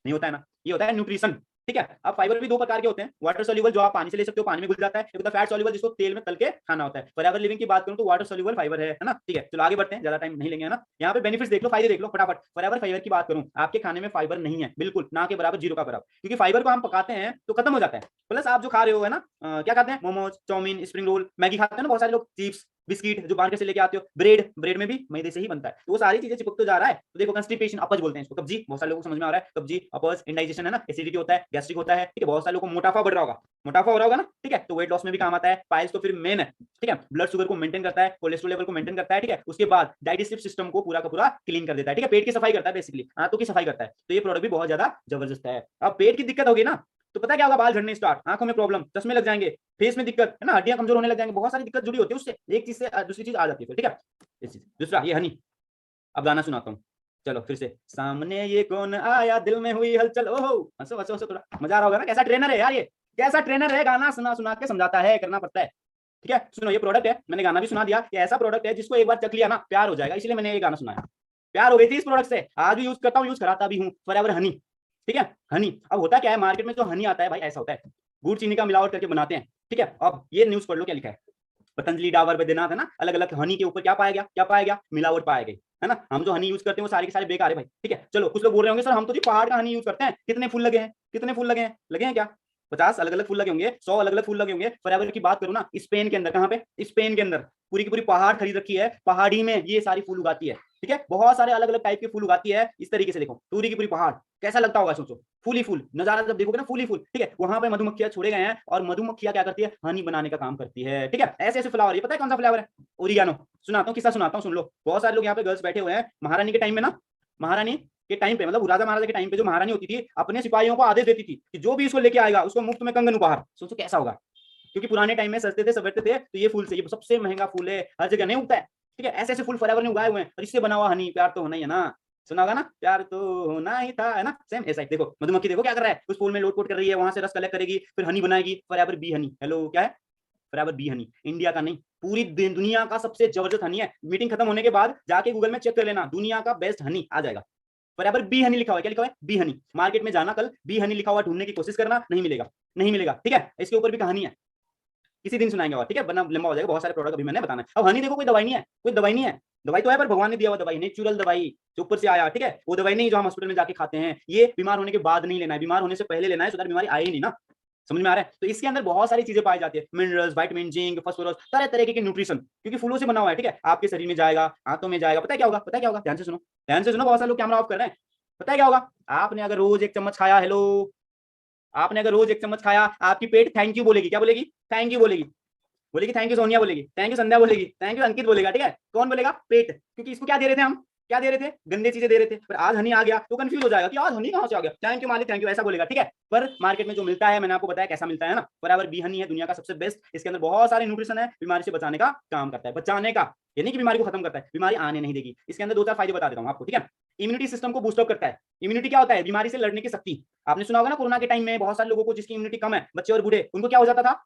नहीं होता है ना, ये होता है न्यूट्रिशन, ठीक है। अब फाइबर भी दो प्रकार के होते हैं, वाटर सोल्यूबल जो आप पानी से ले सकते हो, पानी में घुल जाता है, एक होता है फैट सोल्यूबल जिसको तेल में तल के खाना होता है। फॉरएवर लिविंग की बात करूं तो वाटर सोल्यूबल फाइबर है ना, ठीक है। चलो आगे बढ़ते हैं, ज्यादा टाइम नहीं लेंगे, है ना। यहाँ पे बेनिफिट्स देख लो, फायदे देख लो फटाफट। फॉरएवर फाइबर की बात करूं, आपके खाने में फाइबर नहीं है, बिल्कुल ना के बराबर, जीरो का बराबर, क्योंकि फाइबर को हम पकाते हैं तो खत्म हो जाता है। प्लस आप जो खा रहे हो, है ना, क्या खाते हैं? Momos, chow mein, spring roll, Maggi खाते हैं ना बहुत सारे लोग, चिप्स, बिस्किट जो मार्केट से लेके आते हो, ब्रेड, ब्रेड में भी मैदे से ही बनता है, तो वो सारी चीजें चिपक तो जा रहा है। तो देखो कंस्टिपेशन, अपच बोलते हैं इसको, कब्जी, बहुत सारे लोगों को समझ में आ रहा है, कब्जी, अपच, इंडाइजेशन, है ना, एसिडिटी होता है, गैस्ट्रिक होता है, ठीक है। बहुत सारे लोगों को मोटापा बढ़ रहा होगा, मोटापा हो रहा होगा ना, ठीक है, तो वेट लॉस में भी काम आता है। पाइल्स तो फिर मेन है, ठीक है, ब्लड शुगर को मेंटेन करता है, कोलेस्ट्रॉल लेवल को मेंटेन करता है, ठीक है। उसके बाद डाइजेस्टिव सिस्टम को पूरा का पूरा क्लीन कर देता है, ठीक है, पेट की सफाई करता है, बेसिकली आंतों की सफाई करता है। तो ये प्रोडक्ट भी बहुत ज्यादा जबरदस्त है। अब पेट की दिक्कत होगी ना, तो पता क्या होगा? बाल झड़ने स्टार्ट, आंखों में प्रॉब्लम, चश्मे लग जाएंगे, फेस में दिक्कत, है ना, हड्डियां कमजोर होने लग जाएंगे, बहुत सारी दिक्कत जुड़ी होती है उससे, एक चीज से दूसरी चीज आ जाती है, ठीक है। इस चीज दूसरा ये हनी। अब गाना सुनाता हूँ, चलो फिर से। सामने ये कौन आया, दिल में हुई हलचल, ओहो, हंसो हंसो हंसो, थोड़ा मजा आ रहा होगा ना। कैसा ट्रेनर है यार ये, कैसा ट्रेनर है, गाना सुना सुना के समझाता है, करना पड़ता है, ठीक है। सुनो ये प्रोडक्ट है, मैंने गाना भी सुना दिया, ये ऐसा प्रोडक्ट है जिसको एक बार चख लिया ना प्यार हो जाएगा, इसलिए मैंने ये गाना सुनाया। प्यार हो गई थी इस प्रोडक्ट से, आज भी यूज करता हूँ, यूज कराता भी हूँ, फॉरएवर हनी, ठीक है। हनी, अब होता क्या है, मार्केट में जो हनी आता है भाई ऐसा होता है, गुड़ चीनी का मिलावट करके बनाते हैं, ठीक है। अब ये न्यूज पढ़ लो क्या लिखा है, पतंजलि, डाबर, बैद्यनाथ, है ना, अलग अलग हनी के ऊपर क्या पाया गया, क्या पाया गया? मिलावट पाया गई, है ना। हम जो हनी यूज करते हैं वो सारे के सारे बेकार है भाई, ठीक है। चलो कुछ लोग बोल रहे होंगे सर हम तो जी पहाड़ का हनी यूज करते हैं, कितने फूल लगे हैं, कितने फूल लगे हैं, लगे हैं क्या? 50 अलग अलग फूल लगे होंगे, 100 अलग अलग फूल लगे होंगे। फॉरएवर की बात करूं ना, स्पेन के अंदर, कहां पे? स्पेन के अंदर पूरी की पूरी पहाड़ खरीद रखी है, पहाड़ी में ये सारी फूल उगाती है, ठीक है। बहुत सारे अलग अलग टाइप के फूल उगाती है, इस तरीके से देखो, पूरी की पूरी पहाड़, कैसा लगता होगा सोचो, फूल ही फूल, नजारा जब देखोगे ना, फूल ही फूल, ठीक है। वहां पे मधुमक्खियां छोड़े गए हैं और मधुमक्खियां क्या करती है? हनी बनाने का काम करती है, ठीक है। ऐसे ऐसे फ्लावर, ये पता है कौन सा फ्लावर है? ओरिगानो। सुनाता हूँ किस्सा, सुनाता हूँ, सुन लो। बहुत सारे लोग यहाँ पे गर्ल्स बैठे हुए हैं, महारानी के टाइम में ना, महारानी के टाइम पे, मतलब राजा महाराजा के टाइम पे जो महारानी होती थी, अपने सिपाहियों को आदेश देती थी कि जो भी इसको लेके आएगा उसको मुफ्त में कंगन उपहार। सोचो कैसा होगा, क्योंकि पुराने टाइम में सस्ते थे, सवरते थे, तो ये फूल से, ये सबसे महंगा फूल है, हर जगह नहीं उगता है, ठीक है। ऐसे ऐसे फूल फॉरएवर ने उगाए हुए हैं, और इससे बना हुआ हनी, प्यार तो होना ही है ना, सुना होगा ना, प्यार तो होना ही था, है ना। सेम ऐसा ही देखो, मधुमक्खी देखो क्या कर रहा है, उस फूल में लोट पोट कर रही है, वहां से रस कलेक्ट करेगी, फिर हनी बनाएगी, फॉरएवर बी हनी। हेलो, क्या है? फॉरएवर बी हनी, इंडिया का नहीं, पूरी दुनिया का सबसे जबरदस्त हनी है। मीटिंग खत्म होने के बाद जाके गूगल में चेक कर लेना, दुनिया का बेस्ट हनी आ जाएगा। बराबर बी हनी लिखा हुआ है, क्या लिखा हुआ है? बी हनी। मार्केट में जाना कल, बी हनी लिखा हुआ ढूंढने की कोशिश करना, नहीं मिलेगा, नहीं मिलेगा, ठीक है। इसके ऊपर भी कहानी है, किसी दिन सुनाएंगे, और ठीक है, बना लंबा हो जाएगा, बहुत सारे प्रोडक्ट अभी मैंने बताना है। अब हनी देखो, कोई दवाई नहीं है, कोई दवाई नहीं है, दवाई तो है पर भगवान ने दिया हुआ दवाई, नेचुरल दवाई जो ऊपर से आया, ठीक है। वो दवाई नहीं जो हम हॉस्पिटल में जाके खाते हैं, ये बीमार होने के बाद नहीं लेना है, बीमार होने से पहले लेना है, सो दैट बीमारी आए ही नहीं ना, समझ में आ रहा है। तो इसके अंदर बहुत सारी चीजें पाई जाती है, मिनरल्स, विटामिन, जिंक, फास्फोरस, तरह तरह के न्यूट्रिशन, क्योंकि फूलों से बना हुआ है, ठीक है। आपके शरीर में जाएगा, हाथों में जाएगा, पता है क्या होगा? पता है क्या होगा? ध्यान से सुनो, ध्यान से सुनो, बहुत सारे लोग कैमरा ऑफ कर रहे हैं। पता है क्या होगा? आपने अगर रोज एक चम्मच खाया, हेलो, आपने अगर रोज एक चम्मच खाया, आपकी पेट थैंक यू बोलेगी, क्या बोलेगी? थैंक यू बोलेगी, बोलेगी थैंक यू सोनिया, बोलेगी थैंक यू संध्या, बोलेगी थैंक यू अंकित, बोलेगा, ठीक है। कौन बोलेगा? पेट, क्योंकि इसको क्या दे रहे थे हम? क्या दे रहे थे? गंदे चीजें दे रहे थे। पर आज हनी आ गया तो कंफ्यूज हो जाएगा कि आज हनी कहां से आ गया, थैंक यू मालिक, थैंक यू, ऐसा बोलेगा, ठीक है। पर मार्केट में जो मिलता है, मैंने आपको बताया कैसा मिलता है ना, बराबर बी हनी है, दुनिया का सबसे बेस्ट। इसके अंदर बहुत सारे न्यूट्रिशन है, बीमारी से बचाने का काम करता है, बचाने का, यानी कि बीमारी को खत्म करता है, बीमारी आने नहीं देगी। इसके अंदर दो चार फायदे बता देता हूं आपको, ठीक है। इम्यूनिटी सिस्टम को बूस्टअप करता है। इम्यूनिटी क्या होता है? बीमारी से लड़ने की शक्ति। आपने सुना होगा ना, कोरोना के टाइम में बहुत सारे लोगों को जिसकी इम्यूनिटी कम है, बच्चे और बूढ़े, उनको क्या हो जाता था?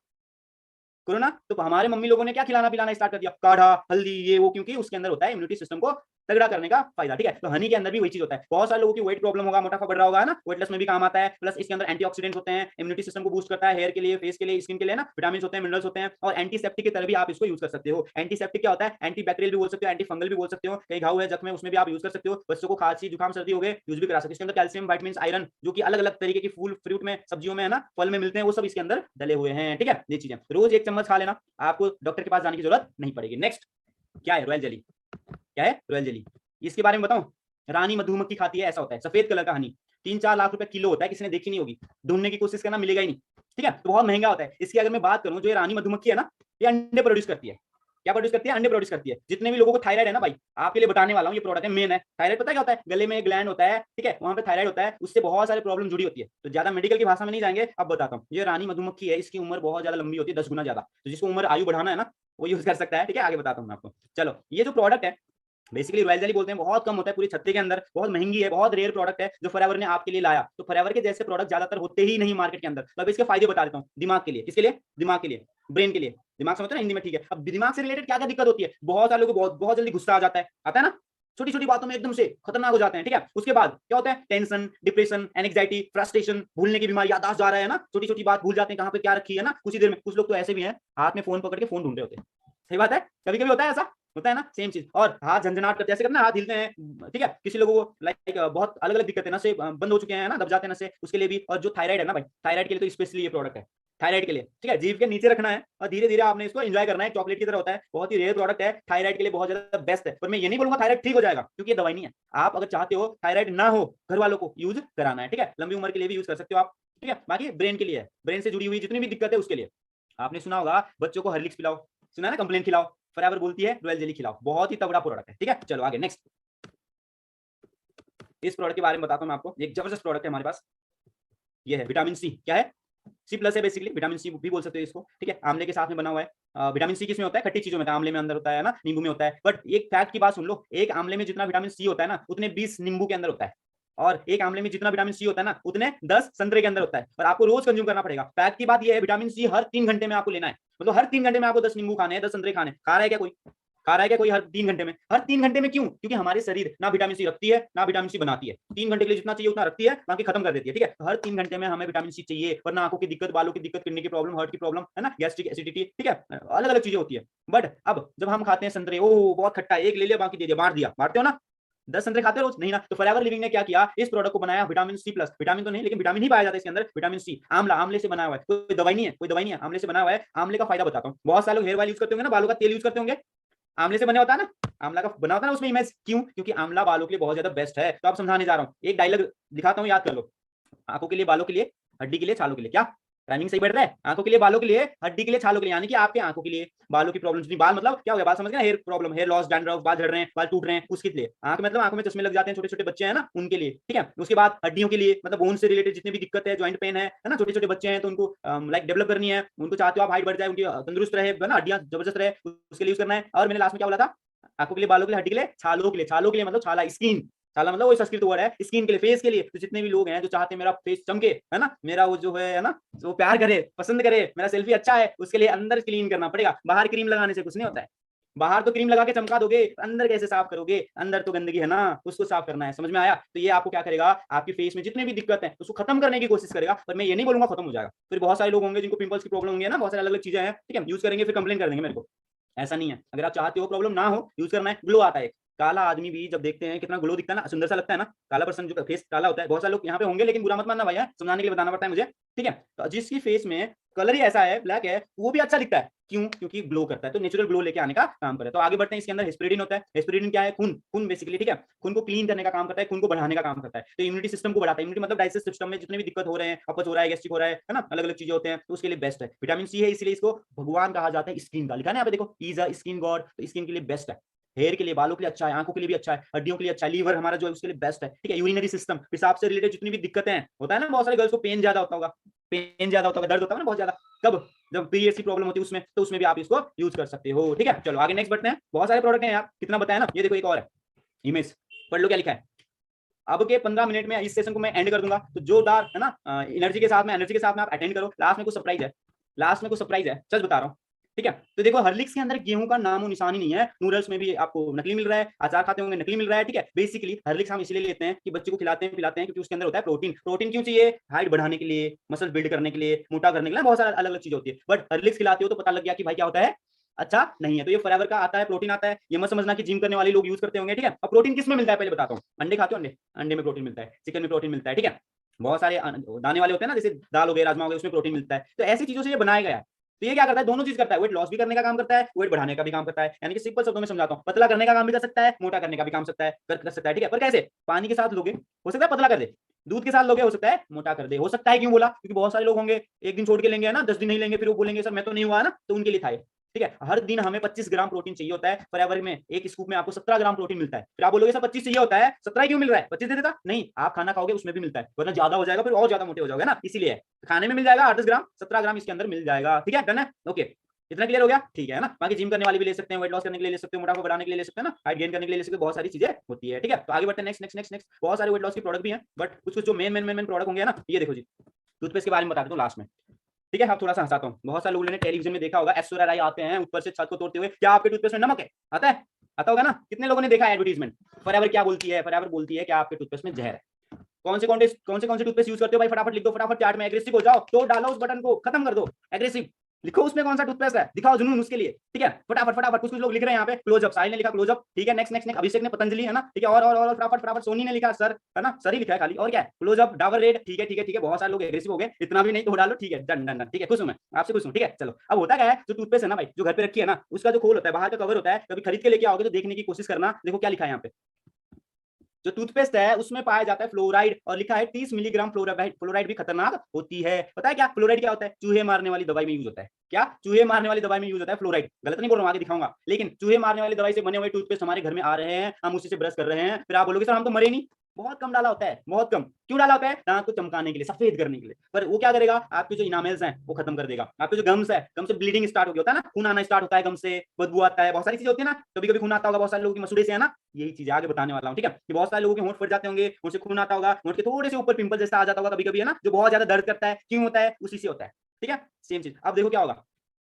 कोरोना। तो हमारे मम्मी लोगों ने क्या खिलाना पिलाना स्टार्ट कर दिया? काढ़ा, हल्दी, ये वो, क्योंकि उसके अंदर होता है इम्यूनिटी सिस्टम को तगड़ा करने का फायदा, ठीक है। तो हनी के अंदर भी वही चीज होता है। बहुत सारे लोगों की वेट प्रॉब्लम होगा, मोटापा बढ़ रहा होगा ना, वेट लॉस में भी काम आता है। प्लस इसके अंदर एंटीऑक्सीडेंट्स होते हैं, इम्यूनिटी सिस्टम को बूस्ट करता है, हेयर के लिए, फेस के लिए, स्किन के लिए ना, विटामिन होते हैं, मिनरल्स होते हैं, और एंटीसेप्टिक की तरह भी आप इसको यूज कर सकते हो। एंटीसेप्टिक क्या होता है? एंटी बैक्टीरियल भी बोल सकते हो, एंटी फंगल भी बोल सकते हो, कहीं घाव है, जख्म है, उसमें भी आप यूज कर सकते हो। बच्चों को खांसी जुकाम सर्दी हो गए, यूज भी करा सकते हो। इसके अंदर कैल्शियम, विटामिन, आयरन जो कि अलग अलग तरीके की फूल फ्रूट में, सब्जियों में है ना, फल में मिलते हैं, वो सब इसके अंदर डले हुए हैं, ठीक है। ये चीजें रोज 1 चम्मच खा लेना, आपको डॉक्टर के पास जाने की जरूरत नहीं पड़ेगी। नेक्स्ट क्या है? Royal jelly. क्या है? Royal jelly. इसके बारे में बताऊं? रानी मधुमक्खी खाती है, ऐसा होता है, सफेद कलर का हनी, 3-4 लाख रुपए किलो होता है, किसी ने देखी नहीं होगी, ढूंढने की कोशिश करना, मिलेगा ही नहीं, ठीक है। तो बहुत महंगा होता है। इसकी अगर मैं बात करूं, जो ये रानी मधुमक्खी है ना, ये अंडे प्रोड्यूस करती है। क्या प्रोड्यूस करती है? अंडे प्रोड्यूस करती है। जितने भी लोगों को थायराइड है ना भाई, आपके लिए बताने वाला हूं, ये प्रोडक्ट है, मेन है। थायराइड पता है क्या होता है? गले में ग्लैंड होता है, ठीक है, वहां पे थायराइड होता है, उससे बहुत सारे प्रॉब्लम जुड़ी होती है। तो ज्यादा मेडिकल की भाषा में नहीं जाएंगे, अब बताता हूँ। ये रानी मधुमक्खी है, इसकी उम्र बहुत ज्यादा लंबी होती है, 10 गुना ज्यादा। तो जिसको उम्र आयु बढ़ाना है ना, वो यूज कर सकता है, ठीक है। आगे बताता हूँ मैं आपको। चलो, ये जो प्रोडक्ट है बेसिकली रॉयल जेली बोलते हैं, बहुत कम होता है पूरी छत्ते के अंदर, बहुत महंगी है, बहुत रेयर प्रोडक्ट है जो फॉरएवर ने आपके लिए लाया। तो फॉरएवर के जैसे प्रोडक्ट ज्यादातर होते ही नहीं मार्केट के अंदर। तो अब इसके फायदे बता देता हूँ। दिमाग के लिए, किसके लिए? दिमाग के लिए, ब्रेन के लिए। दिमाग समझते हैं हिंदी में, ठीक है। अब दिमाग से रिलेटेड क्या क्या दिक्कत होती है? बहुत सारे लोगों को बहुत बहुत जल्दी गुस्सा आ जाता है, आता है ना, छोटी छोटी बातों में एकदम से खतरनाक हो जाते हैं, ठीक है। उसके बाद क्या होता है? टेंशन, डिप्रेशन, एंग्जाइटी, फ्रस्ट्रेशन, भूलने की बीमारी, याददाश्त जा रहा है ना, छोटी छोटी बात भूल जाते हैं, कहाँ पे क्या रखी है ना, कुछ ही देर में। कुछ लोग तो ऐसे भी हैं, हाथ में फोन पकड़ के फोन ढूंढ रहे होते हैं। सही बात है, कभी कभी होता है ऐसा, होता है ना, सेम चीज। और हाथ झंझनाट करते, ऐसे करते हैं, हाथ हिलते हैं, ठीक है। किसी लोगों को लाइक बहुत अलग अलग दिक्कतें, नसें बंद हो चुके हैं ना, दब जाते हैं नसें, उसके लिए भी। और जो थायराइड है ना भाई, थायराइड के लिए तो स्पेशली ये प्रोडक्ट है, थायराइड के लिए, ठीक है। जीभ के नीचे रखना है और धीरे धीरे आपने इसको एंजॉय करना है, चॉकलेट की तरह होता है, बहुत ही रेयर प्रोडक्ट है, थायराइड के लिए बहुत ज्यादा बेस्ट है। पर मैं ये नहीं बोलूंगा थायराइड ठीक हो जाएगा, क्योंकि ये दवाई नहीं है। आप अगर चाहते हो थायराइड ना हो, घर वालों को यूज कराना है, ठीक है, लंबी उम्र के लिए भी यूज कर सकते हो आप, ठीक है। बाकी ब्रेन के लिए है, ब्रेन से जुड़ी हुई जितनी भी दिक्कत है उसके लिए। आपने सुना होगा बच्चों को हॉर्लिक्स पिलाओ, सुना है ना, कंप्लेन खिलाओ, फॉरएवर बोलती है रॉयल जेली खिलाओ, बहुत ही तगड़ा प्रोडक्ट है, ठीक है। चलो आगे नेक्स्ट, इस प्रोडक्ट के बारे में बताता हूं मैं आपको। एक जबरदस्त प्रोडक्ट है हमारे पास, ये है विटामिन सी। क्या है? सी प्लस है बेसिकली, विटामिन सी भी बोल सकते हो इसको, ठीक है। आमले के साथ में बना हुआ है। विटामिन सी किसमें होता है? खट्टी चीजों में, आमले में अंदर होता है ना, नींबू में होता है। बट एक फैक्ट की बात सुन लो, एक आमले में जितना विटामिन सी होता है ना, उतने 20 नींबू के अंदर होता है। और एक आमले में जितना विटामिन सी होता है ना, उतने 10 संतरे के अंदर होता है। और आपको रोज कंज्यूम करना पड़ेगा। फैक्ट की बात यह है, विटामिन सी हर 3 घंटे में आपको लेना है। मतलब हर 3 घंटे में आपको 10 नींबू खाने हैं, 10 संतरे खाने। खा रहा है क्या कोई? खा रहा है क्या कोई हर 3 घंटे में? हर 3 घंटे में क्यों? क्योंकि हमारे शरीर ना विटामिन सी रखती है ना विटामिन सी बनाती है। 3 घंटे के लिए जितना चाहिए उतना रखती है, बाकी खत्म कर देती है, ठीक है। हर 3 घंटे में हमें विटामिन सी चाहिए, वरना आंखों की दिक्कत, बालों की दिक्कत, किडनी की प्रॉब्लम, हार्ट की प्रॉब्लम, है ना, गैस्ट्रिक एसिडिटी, ठीक है, अलग अलग चीजें होती है। बट अब जब हम खाते हैं संतरे, ओ बहुत खट्टा है, एक ले लिया बाकी दे दिया, बांट दिया, बांटते हो ना, 10 संतरे खाते हो रोज? नहीं ना। तो फॉरएवर लिविंग ने क्या किया, इस प्रोडक्ट को बनाया विटामिन सी प्लस, विटामिन तो नहीं लेकिन विटामिन ही पाया जाता है इसके अंदर, विटामिन सी। आमला, आमले से बना हुआ है, कोई दवाई नहीं है, कोई दवाई नहीं है, आमले से बना हुआ है। आमले का फायदा बताता हूँ। बहुत सारे लोग हेयर ऑयल यूज करते होंगे ना, बालों का तेल यूज करते होंगे, आमले से बना होता है ना, आमला का बना होता है ना उसमें इमेज, क्यों? क्योंकि आमला बालों के लिए बहुत ज्यादा बेस्ट है। तो आप समझाने जा रहा हूँ, एक डायलॉग दिखाता हूँ, याद कर लो। आंखों के लिए, बालों के लिए, हड्डी के लिए, छालों के लिए, क्या टाइमिंग सही बैठ रहा है? आंखों के लिए, बालों के लिए, हड्डी के लिए, छालों के लिए, यानी कि आपके आंखों के लिए, बालों की प्रॉब्लम, बाल मतलब क्या हो गया, बाल समझ गए, hair problem, hair loss, dandruff, बाल झड़ रहे हैं, बाल टूट रहे हैं, उसके लिए। आंख मतलब आंखों में चश्मे लग जाते हैं, छोटे छोटे बच्चे हैं ना, उनके लिए, ठीक है। उसके बाद हड्डियों के लिए, मतलब बोन से रिलेटेड जितनी भी दिक्कत है, ज्वाइंट पेन है ना, छोटे छोटे बच्चे हैं तो उनको लाइक डेवलप करनी है, उनको चाहते हो आप हाइट बढ़ जाए, उनकी तंदुरुस्त रहे, हड्डियां जबरदस्त रहे, उसके लिए यूज करना है। और मैंने लास्ट में क्या बोला था? आंखों के लिए, बालों के लिए, हड्डी के लिए, छालों के लिए, छालों के लिए मतलब छाला, स्किन, छाला मतलब वो संस्कृत वर्ड है, स्किन के लिए, फेस के लिए। तो जितने भी लोग हैं जो चाहते हैं मेरा फेस चमके, है ना, मेरा वो जो है ना, वो प्यार करे, पसंद करे, मेरा सेल्फी अच्छा है, उसके लिए अंदर क्लीन करना पड़ेगा। बाहर क्रीम लगाने से कुछ नहीं होता है। बाहर तो क्रीम लगा के चमका दोगे, अंदर कैसे साफ करोगे? अंदर तो गंदगी है ना, उसको साफ करना है। समझ में आया? तो ये आपको क्या करेगा, आपकी फेस में जितने भी दिक्कत है उसको खत्म करने की कोशिश करेगा। पर मैं ये नहीं बोलूंगा खत्म हो जाएगा। फिर बहुत सारे लोग होंगे जिनको पिंपल्स की प्रॉब्लम होंगी ना, बहुत सारी अलग अलग चीजें हैं, ठीक है, यूज करेंगे फिर कंप्लेन कर देंगे मेरे को। ऐसा नहीं है। अगर आप चाहते हो प्रॉब्लम ना हो, यूज करना है, ग्लो आता है। काला आदमी भी जब देखते हैं कितना ग्लो दिखता है ना, सुंदर सा लगता है ना, काला पर्सन जो फेस काला होता है। बहुत सारे लोग यहाँ पे होंगे, लेकिन बुरा मत मानना भैया, समझाने के लिए बताना पड़ता है मुझे, ठीक है। तो जिसकी फेस में कलर ही ऐसा है, ब्लैक है, वो भी अच्छा दिखता है, क्यों? क्योंकि ग्लो करता है। तो नेचुरल ग्लो लेके आने का काम करे। तो आगे बढ़ते हैं। इसके अंदर हेस्पेरिडिन होता है। हेस्पेरिडिन क्या है? खून, खून बेसिकली, ठीक है, खून को क्लीन करने का काम करता है, खून को बढ़ाने का काम करता है। तो इम्यूनिटी सिस्टम को बढ़ाता है। इम्यूनिटी मतलब डाइजेस्टिव सिस्टम में जितने भी दिक्कत हो रहे हैं, अपच हो रहा है, गैस्ट्रिक हो रहा है ना, अलग अलग चीजें होते हैं, तो उसके लिए बेस्ट है। विटामिन सी है, इसलिए इसको भगवान कहा जाता है स्किन का। लिखा है ना यहाँ पे देखो, इज अ स्किन गॉड। तो स्किन के लिए बेस्ट है, हेयर के लिए, बालों के लिए अच्छा है, आंखों के लिए भी अच्छा है, हड्डियों के लिए अच्छा है, लीवर हमारा जो है उसके लिए बेस्ट है, ठीक है। यूरिनरी सिस्टम, पेशाब से रिलेटेड जितनी भी दिक्कतें हैं, होता है ना, बहुत सारे गर्ल्स को पेन ज्यादा होता होगा, पेन ज्यादा होता होगा, दर्द होता है ना बहुत ज्यादा, कब? जब पीरियड्स की प्रॉब्लम होती है उसमें, तो उसमें भी आप इसको यूज कर सकते हो, ठीक है। चलो आगे नेक्स्ट बढ़ते हैं। बहुत सारे प्रोडक्ट हैं यार, कितना बताया ना। ये देखो एक और है, इमेज पढ़ लो क्या लिखा है। अब के 15 मिनट में इस सेशन को मैं एंड कर दूंगा, तो जोरदार है ना, एनर्जी के साथ में, एनर्जी के साथ में आप अटेंड करो। लास्ट में कुछ सरप्राइज है, लास्ट में कुछ सरप्राइज है, सच बता रहा हूँ। ठीक है। तो देखो हॉर्लिक्स के अंदर गेहूं का नामो निशान ही नहीं है, नूडल्स में भी आपको नकली मिल रहा है, अचार खाते होंगे नकली मिल रहा है, ठीक है। बेसिकली हॉर्लिक्स हम इसलिए लेते हैं कि बच्चे को खिलाते हैं पिलाते हैं क्योंकि उसके अंदर होता है प्रोटीन। प्रोटीन क्यों चाहिए? हाइट बढ़ाने के लिए, मसल बिल्ड करने के लिए, मोटा करने के लिए, बहुत सारा अलग अलग चीज होती है। बट हॉर्लिक्स खिलाते हो तो पता लग गया कि भाई क्या होता है, अच्छा नहीं है। तो ये फॉरएवर का आता है, प्रोटीन आता है, ये मत समझना कि जिम करने वाले लोग यूज करते होंगे, ठीक है। अब प्रोटीन किस में मिलता है पहले बताता हूँ। अंडे खाते हो? अंडे, अंडे में प्रोटीन मिलता है, चिकन में प्रोटीन मिलता है, ठीक है। बहुत सारे दाने वाले होते हैं ना, जैसे दाल हो गए, राजमा हो गए, उसमें प्रोटीन मिलता है। तो ऐसी चीजों से ये बनाया गया है। तो ये क्या करता है, दोनों चीज करता है, वेट लॉस भी करने का काम करता है, वेट बढ़ाने का भी काम करता है। यानी कि सिंपल शब्दों में समझाता हूँ, पतला करने का काम भी कर सकता है, मोटा करने का भी काम कर सकता है, ठीक है। पर कैसे? पानी के साथ लोगे हो सकता है पतला कर दे, दूध के साथ लोगे हो सकता है मोटा कर दे। हो सकता है क्यों बोला? क्योंकि बहुत सारे लोग होंगे एक दिन छोड़ के लेंगे ना, 10 दिन नहीं लेंगे, फिर वो बोलेंगे सर मैं तो नहीं हुआ ना, तो उनके लिए था। ठीक है, हर दिन हमें 25 ग्राम प्रोटीन चाहिए होता है। फॉरएवर में एक स्कूप में आपको 17 ग्राम प्रोटीन मिलता है। फिर आप बोलोगे सर 25 चाहिए होता है, 17 क्यों मिल रहा है? 25 दे देता? नहीं, आप खाना खाओगे उसमें भी मिलता है, वरना ज्यादा हो जाएगा, फिर और ज्यादा मोटे हो जाओगे ना, इसीलिए खाने में मिल जाएगा 8-10 ग्राम, 17 ग्राम इसके अंदर मिल जाएगा। ठीक है, डन है, ओके। इतना क्लियर हो गया? ठीक है ना। बाकी जिम करने वाले भी ले सकते हैं, वेट लॉस करने के लिए ले सकते हो, मोटापा बढ़ाने के लिए ले सकते हैं ना, हाइट गेन करने के लिए ले सकते हो, बहुत सारी चीजें होती है। ठीक है, तो आगे बढ़ते हैं। नेक्स्ट नेक्स्ट नेक्स्ट नेक्स्ट बहुत सारे वेट लॉस के प्रोडक्ट भी हैं, बट कुछ कुछ जो मेन प्रोडक्ट होंगे ना, ये देखो जी, टूथपेस्ट के बारे में बता देता हूँ लास्ट में। ठीक है, आप थोड़ा सा हंसाता हूँ। बहुत सारे लोगों ने टेलीविजन में देखा होगा, ऐश्वर्या राय आते हैं ऊपर से छत को तोड़ते हुए, क्या आपके टूथपेस्ट में नमक है? आता है, आता होगा ना। कितने लोगों ने देखा है एडवर्टीजमेंट? फॉरएवर क्या बोलती है? फॉरएवर बोलती है कि आपके टूथपेस्ट में जहर है। कौन से टूथपेस्ट यूज करते हो भाई? फटाफट लिख दो, फटाफट चैट में। एग्रेसिव हो जाओ तो डालो उस बटन को, खत्म कर दो। एग्रेसिव लिखो, उसमें कौन सा टूथपेस्ट है, दिखाओ जुनून उसके लिए। ठीक है, फटाफट फटाफट। कुछ कुछ लोग लिख रहे हैं यहाँ पे क्लोजअप, साहिल ने लिखा क्लोजअप, ठीक है। नेक्स्ट नेक्स्ट नेक्स्ट अभिषेक ने पतंजलि, है ना, ठीक है। और फटाफट फटाफट। सोनी ने लिखा सर, है ना, सर ही लिखा है खाली, और क्या है, क्लोजअप, डाबर रेड, ठीक है ठीक है ठीक है। बहुत सारे लोग एग्रेसिव हो गए, इतना भी नहीं तो डालो, ठीक है, डन डन डन, ठीक है। खुश हूं मैं, आपसे खुश हूं, ठीक है। चलो, अब होता क्या है, जो टूथपेस्ट है ना भाई, जो घर पे रखी है ना, उसका जो खोल होता है, बाहर का कवर होता है, कभी खरीद के लेके आओगे तो देखने की कोशिश करना। देखो क्या लिखा है यहाँ पे, जो टूथपेस्ट है उसमें पाया जाता है फ्लोराइड, और लिखा है 30 मिलीग्राम फ्लोराइड। फ्लोराइड भी खतरनाक होती है। पता है क्या फ्लोराइड क्या होता है? चूहे मारने वाली दवाई में यूज होता है। क्या? चूहे मारने वाली दवाई में यूज होता है फ्लोराइड। गलत नहीं बोल रहा हूं, आगे दिखाऊंगा। लेकिन चूहे मारने वाली दवाई से बने हुए टूथपेस्ट हमारे घर में आ रहे हैं, हम उसी से ब्रश कर रहे हैं। फिर आप बोलोगे सर हम तो मरे नहीं। बहुत कम डाला होता है, बहुत कम। क्यों डाला होता है? दांत को चमकाने के लिए, सफेद करने के लिए। पर वो क्या करेगा, आपके जो इनामेल्स हैं वो खत्म कर देगा। आपके जो गम्स है, गम से ब्लीडिंग स्टार्ट हो गया होता है ना, खून आना स्टार्ट होता है गम से, बदबू आता है, बहुत सारी चीजें होती है ना। कभी कभी खून आता होगा बहुत सारे लोगों की मसूड़े से, है ना। यही चीज आगे बताने वाला हूँ, ठीक है। कि बहुत सारे लोगों के होंठ फट जाते होंगे, होंठ से खून आता होगा, होंठ के थोड़े से ऊपर पिंपल जैसा आ जाता होगा कभी कभी, है ना, जो बहुत ज्यादा दर्द करता है। क्यों होता है? उसी से होता है। ठीक है, सेम चीज। अब देखो क्या होगा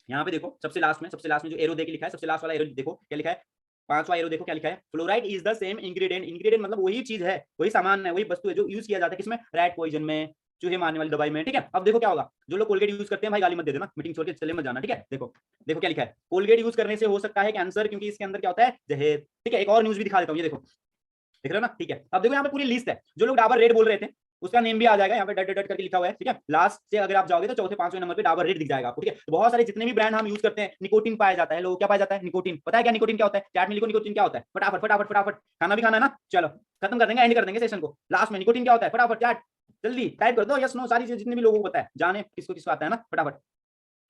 यहाँ पे, देखो सबसे लास्ट में जो एरो देके लिखा है, सबसे लास्ट वाला एरो देखो क्या लिखा है, पांचवा एरो देखो क्या लिखा है, fluoride is the same ingredient. Ingredient मतलब वही चीज है, वही सामान है, वही वस्तु है जो यूज किया जाता है किसमें? रैट पॉइजन में, चूहे मारने वाली दवाई में। ठीक है, अब देखो क्या होगा, जो लोग कोलगेट यूज करते हैं भाई गाली मत दे देना, मीटिंग छोड़ के चले मत जाना, ठीक है। देखो देखो क्या लिखा है, कोलगेट यूज करने से हो सकता है कैंसर, क्योंकि इसके अंदर क्या होता है, जहर। ठीक है, एक और न्यूज भी दिखा देता हूँ, ये देखो, देख रहे हो ना, ठीक है। अब देखो यहाँ पे पूरी लिस्ट है, जो लोग डाबर रेड बोल रहे थे उसका नेम भी आ जाएगा यहाँ पे, डट डट करके लिखा हुआ है, ठीक है। लास्ट से अगर आप जाओगे तो चौथे पांचवें नंबर पे डाबर रेड दिख जाएगा आपको, ठीक है। तो बहुत सारे जितने भी ब्रांड हम यूज करते हैं, निकोटिन पाया जाता है। लोगों क्या पाया जाता है? निकोटिन। पता है क्या निकोटिन क्या होता है? चैट में लिखो निकोटिन क्या होता है, फटाफट फटाफट फटाफट। खाना भी खाना है ना, चलो खत्म कर देंगे, एंड कर देंगे सेशन को। लास्ट में निकोटिन क्या होता है, फटाफट चैट जल्दी टाइप कर दो, यस नो, सारी चीजें जितने भी लोगों को पता है, जाने किसको किसको आता है ना, फटाफट।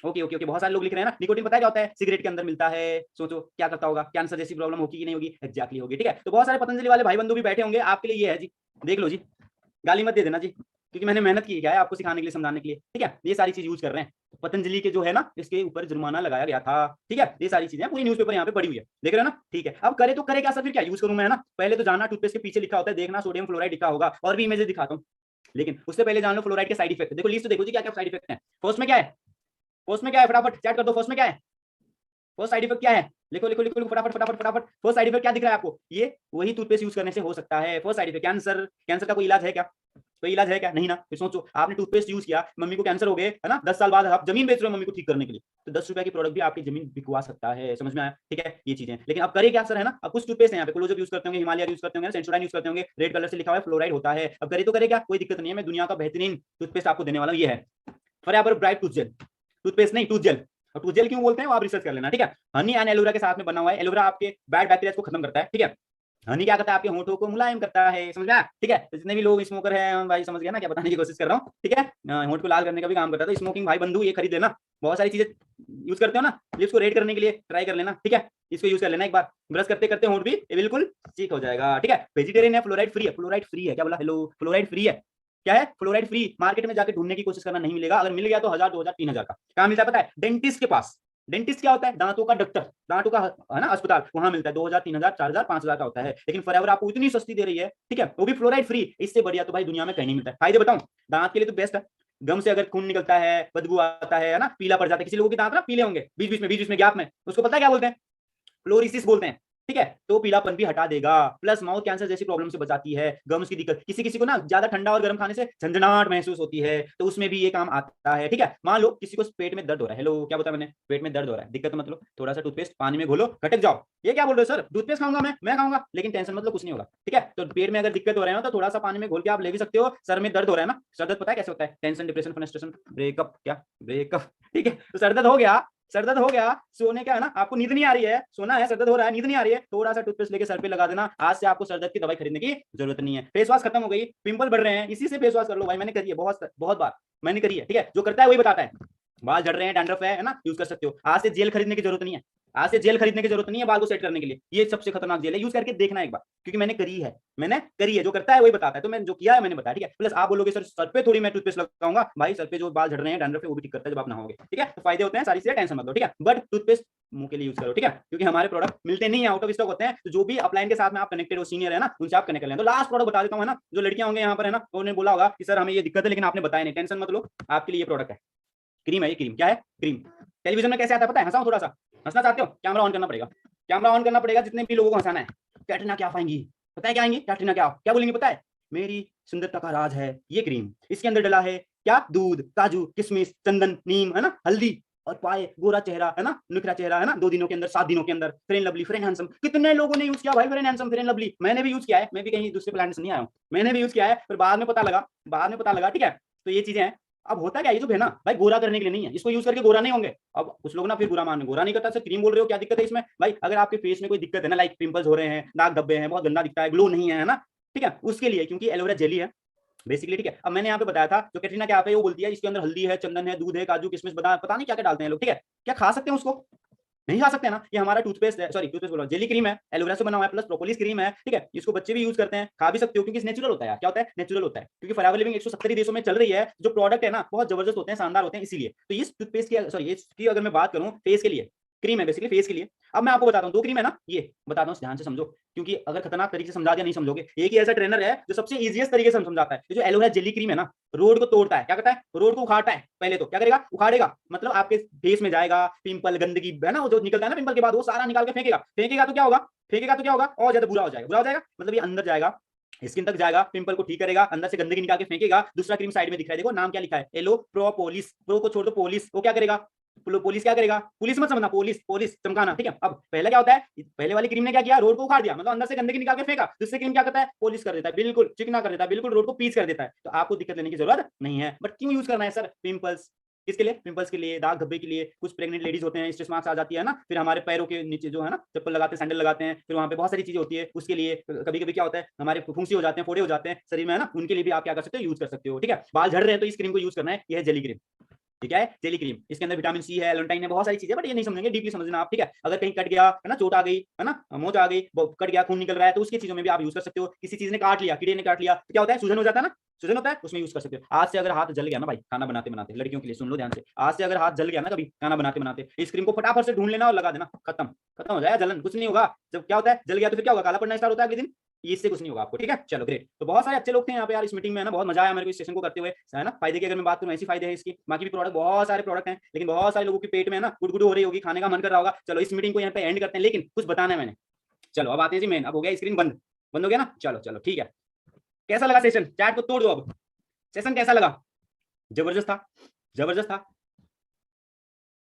ओके ओके ओके, बहुत सारे लोग लिख रहे हैं ना। निकोटिन पता है क्या होता है? सिगरेट के अंदर मिलता है। सोचो क्या करता होगा, कैंसर जैसी प्रॉब्लम होगी कि नहीं होगी? एग्जैक्टली होगी, ठीक है। तो बहुत सारे पतंजलि वाले भाई बंधु भी बैठे होंगे, आपके लिए ये है जी, देख लो जी, गाली मत दे देना जी, क्योंकि मैंने मेहनत की है आपको सिखाने के लिए, समझाने के लिए, ठीक है। ये सारी चीज यूज कर रहे हैं पतंजलि के जो है ना, इसके ऊपर जुर्माना लगाया गया था, ठीक है। ये सारी चीजें पूरी न्यूज़पेपर यहाँ पे पड़ी हुई है, देख रहे हो ना, ठीक है। अब करे तो करे क्या सर, फिर क्या यूज करूं मैं, है ना। पहले तो जानना टूथपेस्ट के पीछे लिखा होता है, देखना सोडियम फ्लोराइड लिखा होगा, और भी इमेजेस दिखाता हूँ, लेकिन उससे पहले जान लो फ्लोराइड के साइड इफेक्ट। देखो लिस्ट देखो जी, क्या क्या साइड इफेक्ट है। फर्स्ट में क्या है, फर्स्ट में क्या है, फटाफट चैट कर दो, फर्स्ट में क्या है, फर्स्ट साइड इफेक्ट क्या है, लिखो लिखो लिखो फटाफट फटाफट फटाफट। फर्स्ट साइड इफेक्ट क्या दिख रहा है आपको? ये वही टूथपेस्ट यूज करने से हो सकता है। First side effect cancer. Cancer का कोई इलाज है क्या? कोई इलाज है क्या? नहीं ना। फिर सोचो, आपने टूथपेस्ट यूज किया, मम्मी को कैंसर हो गए, है ना, 10 साल बाद आप जमीन बेच रहे हो मम्मी को ठीक करने के लिए, तो 10 रुपए की प्रोडक्ट भी आपकी जमीन बिकवा सकता है। समझ में आया? ठीक है, ये चीजें। लेकिन अब करे क्या सर, है ना। अब कुछ टूथपेस्ट है यहाँ पे, क्लोजअप यूज करते होंगे, हिमालय यूज करते होंगे, सेंसोडाइन यूज करते होंगे, रेड कलर से लिखा हुआ है फ्लोराइड होता है। अब करे तो करे क्या, कोई दिक्कत नहीं है। मैं दुनिया का बेहतरीन टूथपेस्ट आपको देने वाला हूं, ये है forever bright tooth gel. Toothpaste नहीं, टूथ जेल। और टूथ जेल क्यों बोलते हैं वो आप रिसर्च कर लेना, ठीक है। हनी एंड एलोवेरा के साथ में बना हुआ है। एलोवेरा आपके बैड बैक्टीरिया को खत्म करता है, ठीक है। हनी क्या करता है? आपके होंठों को मुलायम करता है, समझ गया, ठीक है। तो जितने भी लोग स्मोकर हैं भाई, समझ गया ना क्या बताने की कोशिश कर रहा हूँ, ठीक है। होंठ को लाल करने का भी काम करता है। तो स्मोकिंग भाई बंधु ये खरीद लेना, बहुत सारी चीजें यूज करते हो ना, लिप्स को रेड करने के लिए ट्राई कर लेना, ठीक है। इसको यूज कर लेना एक बार, ब्रश करते करते होंठ भी बिल्कुल ठीक हो जाएगा, ठीक है। वेजिटेरियन है, फ्लोराइड फ्री है। फ्लोराइड फ्री है क्या बोला? हेलो, फ्लोराइड फ्री है। क्या है? Fluoride free. मार्केट में जाके ढूंढने की कोशिश करना, नहीं मिलेगा। अगर मिल गया तो 1000 2000 3000 का। कहाँ मिलता है पता है? डेंटिस्ट के पास। डेंटिस्ट क्या होता है? दांतों का डॉक्टर, दांतों का, है ना, अस्पताल, वहां मिलता है। 2000 3000 4000 5000 का होता है। लेकिन फॉरएवर आपको इतनी सस्ती दे रही है, ठीक है, वो भी फ्लोराइड फ्री। इससे बढ़िया तो भाई दुनिया में कहीं नहीं मिलता है। फायदे बताऊं, दांत के लिए तो बेस्ट है। गम से अगर खून निकलता है, बदबू आता है ना, पीला पड़ जाता है, किसी लोगों के दांत ना पीले होंगे बीच बीच में गैप में, उसको पता है क्या बोलते हैं? फ्लोरिसिस बोलते हैं। ठीक है, तो पीलापन भी हटा देगा, प्लस माउथ कैंसर जैसी प्रॉब्लम से बचाती है, गम्स की दिक्कत, किसी किसी को ना ज्यादा ठंडा और गर्म खाने से झंझनाहट महसूस होती है, तो उसमें भी ये काम आता है। ठीक है, मान लो किसी को पेट में दर्द हो रहा है, हेलो क्या बताया मैंने, पेट में दर्द हो रहा है, दिक्कत मतलब थोड़ा सा टूथपेस्ट पानी में घोलो, घटक जाओ। ये क्या बोल रहे हो सर, टूथपेस्ट खाऊंगा मैं खाऊंगा, लेकिन टेंशन मतलब कुछ नहीं होगा। ठीक है, तो पेट में अगर दिक्कत हो रहा है ना, तो थोड़ा सा पानी में घोल के आप ले भी सकते हो। सर में दर्द हो रहा है ना, सर दर्द पता है कैसे होता है, टेंशन, डिप्रेशन, फ्रस्ट्रेशन, ब्रेकअप, क्या ब्रेकअप, ठीक है, तो सर दर्द हो गया, सर दर्द हो गया, सोने का है ना, आपको नींद नहीं आ रही है, सोना है, सर दर्द हो रहा है, नींद नहीं आ रही है, थोड़ा सा टूथपेस्ट लेके सर पे लगा देना, आज से आपको सर दर्द की दवाई खरीदने की जरूरत नहीं है। फेस वॉश खत्म हो गई, पिंपल बढ़ रहे हैं, इसी से फेस वॉश कर लो भाई, मैंने करी है बहुत बहुत बार, मैंने करी है। ठीक है, जो करता है वही बताता है। बाल झड़ रहे हैं, डैंड्रफ है ना, यूज कर सकते हो। आज से जेल खरीदने की जरूरत नहीं है, आज से जेल खरीदने की जरूरत नहीं है बाल को सेट करने के लिए, ये सबसे खतरनाक जेल है, यूज करके देखना एक बार, क्योंकि मैंने करी है, जो करता है वही बताता है, तो मैंने जो किया है मैंने बताया। ठीक है, प्लस आप बोलोगे सर सर पे थोड़ी मैं टूथपेस्ट लगाऊंगा, भाई सर पे जो बाल झड़ रहे हैं, डैंड्रफ है, वो भी ठीक करता है जब आप नहाओगे। ठीक है, तो फायदे होते हैं, सारी चीजें टेंशन मत लो। ठीक है, बट टूथपेस्ट मुंह के लिए यूज करो। ठीक है, क्योंकि हमारे प्रोडक्ट मिलते नहीं है, आउट ऑफ स्टॉक होते हैं, तो जो भी अपलाइन के साथ में आप कनेक्टेड हो, सीनियर है ना, उनसे आप कनेक्ट कर लें। तो लास्ट प्रोडक्ट बता देता हूँ, है ना, जो लड़कियां होंगे यहाँ पर है ना, उन्होंने बोला होगा कि सर हमें ये दिक्कत है, लेकिन आपने बताया नहीं, टेंशन मत लो, आपके लिए ये प्रोडक्ट है, क्रीम है, ये क्रीम क्या है, क्रीम। टेलीविजन में कैसे आता है पता है, हंसाऊं थोड़ा सा, हंसना चाहते हो, कैमरा ऑन करना पड़ेगा, कैमरा ऑन करना पड़ेगा, जितने भी लोगों को हंसाना है। कैटरीना कैफ आएंगी, पता है क्या आएंगी, कैटरीना कैफ क्या बोलेंगी पता है, मेरी सुंदरता का राज है ये क्रीम, इसके अंदर डला है क्या, दूध, काजू, किशमिश, चंदन, नीम, है ना, हल्दी, और पाए गोरा चेहरा, है ना, निखरा चेहरा, है ना, 2 दिनों के अंदर, 7 दिनों के अंदर, फेयर लवली, फेयर हैंडसम। कितने लोगों ने यूज किया भाई फेयर हैंडसम, फेयर लवली, मैंने भी यूज किया है, मैं भी कहीं दूसरे प्लान से नहीं आया हूं, मैंने भी यूज किया है, फिर बाद में पता लगा। ठीक है, तो ये चीजें हैं। अब होता क्या, ये जो है ना भाई, गोरा करने के लिए नहीं है, इसको यूज करके गोरा नहीं होंगे। अब कुछ लोग ना फिर बुरा मानने, गोरा नहीं करता सर, क्रीम बोल रहे हो, क्या दिक्कत है इसमें भाई? अगर आपके फेस में कोई दिक्कत है ना, लाइक पिंपल्स हो रहे हैं, दाग धब्बे हैं, बहुत गंदा दिखता है, ग्लो नहीं है ना, ठीक है, उसके लिए, क्योंकि एलोवेरा जेली है बेसिकली। ठीक है, अब मैंने यहाँ पे बताया था, जो कैटरीना कैफ है वो बोलती है इसके अंदर हल्दी है, चंदन है, दूध है, काजू, किशमिश, बादाम, पता नहीं क्या क्या डालते हैं लोग। ठीक है, क्या खा सकते हैं उसको? नहीं खा सकते ना, ये हमारा टूथपेस्ट है, सॉरी टूथपेस्ट बोल रहा हूं, जेली क्रीम है, एलोवेरा से बना हुआ है, प्लस प्रोपोलिस क्रीम है। ठीक है, इसको बच्चे भी यूज करते हैं, खा भी सकते हो, क्योंकि नेचुरल होता है। क्या होता है? नेचुरल होता है, क्योंकि फॉरएवर लिविंग 170 देशों में चल रही है, जो प्रोडक्ट है ना बहुत जबरदस्त होते हैं, शानदार होते हैं, इसीलिए। तो इस टूथपेस्ट की, सॉरी इसकी अगर मैं बात करूं, फेस के लिए क्रीम है, बेसिकली फेस के लिए। अब मैं आपको बताता हूँ, 2 क्रीम है ना, ये बताता हूँ, ध्यान से समझो, क्योंकि अगर खतरनाक तरीके से समझा दिया नहीं समझोगे। एक ही ऐसा ट्रेनर है जो सबसे इजीएस्ट तरीके से हम समझाता है। ये जो एलोवेरा जेली क्रीम है ना, रोड को तोड़ता है, क्या करता है, रोड को उखाड़ता है। पहले तो क्या करेगा, उखाड़ेगा, मतलब आपके फेस में जाएगा, पिंपल, गंदगी है ना, वो जो निकलता है ना पिंपल के बाद, वो सारा निकाल के फेंकेगा। फेंकेगा तो क्या होगा, फेंकेगा तो क्या होगा, और ज्यादा बुरा हो जाएगा, बुरा हो जाएगा, मतलब ये अंदर जाएगा, स्किन तक जाएगा, पिंपल को ठीक करेगा, अंदर से गंदगी निकाल के फेंकेगा। दूसरा क्रीम साइड में दिख रहा है, देखो नाम क्या लिखा है, एलो प्रोपोलिस, प्रो को छोड़ दो, पोलिस, वो क्या करेगा, पुलिस क्या करेगा, पुलिस मत समझना, पोलिस, पोलिस चमकाना। ठीक है, अब पहले क्या होता है, पहले वाली क्रीम ने क्या किया, रोड को उखाड़ दिया, मतलब अंदर से गंदगी निकाल के फेंका। दूसरी क्रीम क्या करता है, पोलिस कर देता है, बिल्कुल चिकना कर देता है, बिल्कुल रोड को पीस कर देता है। तो आपको दिक्कत लेने की जरूरत नहीं है। बट क्यों यूज करना है सर, पिंपल्स, किसके लिए, पिंपल्स के लिए, दाग धब्बे के लिए, कुछ प्रेग्नेंट लेडीज होते हैं, स्ट्रेस मार्क्स आ जाती है ना, फिर हमारे पैरों के नीचे जो है ना, चप्पल लगाते हैं, सैंडल लगाते हैं, फिर वहां पे बहुत सारी चीजें होती है, उसके लिए कभी कभी क्या होता है, हमारे फुंसी हो जाते हैं, फोड़े हो जाते हैं शरीर में, है ना, उनके लिए भी आप क्या कर सकते हो, यूज कर सकते हो। ठीक है, बाल झड़ रहे हैं तो इस क्रीम को यूज करना है, यह है जेली क्रीम। ठीक है, जेली क्रीम, इसके अंदर विटामिन सी है, एलोंटाइन है, बहुत सारी चीजें, बट ये नहीं समझेंगे, डीपली समझना आप। ठीक है, अगर कहीं कट गया है ना, चोट आ गई है ना, मोच आ गई, कट गया, खून निकल रहा है, तो उसकी चीजों में भी आप यूज कर सकते हो। किसी चीज ने काट लिया, कीड़े ने काट लिया, तो क्या होता है, सूजन हो जाता है ना, सूजन होता है, उसमें यूज कर सकते हो। आज से अगर हाथ जल गया ना भाई, खाना बनाते बनाते, लड़कियों के लिए सुन लो ध्यान से, आज से अगर हाथ जल गया ना कभी खाना बनाते बनाते, इस क्रीम को फटाफट से ढूंढ लेना और लगा देना, खत्म, खत्म हो जाएगा, जलन कुछ नहीं होगा। जब क्या होता है, जल गया तो फिर क्या होगा, काला पड़ना स्टार्ट होता है अगले दिन, इससे कुछ नहीं होगा आपको। ठीक है, चलो ग्रेट। तो बहुत सारे अच्छे लोग थे यहाँ पे यार इस मीटिंग में, है ना, बहुत मजा आया मेरे को इस सेशन को करते हुए, है ना। फायदे की अगर मैं बात करूँ, ऐसी फायदे हैं इसकी, बाकी भी प्रोडक्ट, बहुत सारे प्रोडक्ट हैं, लेकिन बहुत सारे लोगों के पेट में है ना गुड़गुड़ हो रही होगी, खाने का मन कर रहा होगा। चलो इस मीटिंग को यहाँ पे एंड करते हैं, लेकिन कुछ बताना है मैंने। चलो अब आते हैं जी मेन, अब हो गया स्क्रीन बंद, बंद हो गया ना, चलो चलो ठीक है। कैसा लगा सेशन, चैट को तोड़ दो अब, सेशन कैसा लगा? जबरदस्त था, जबरदस्त था,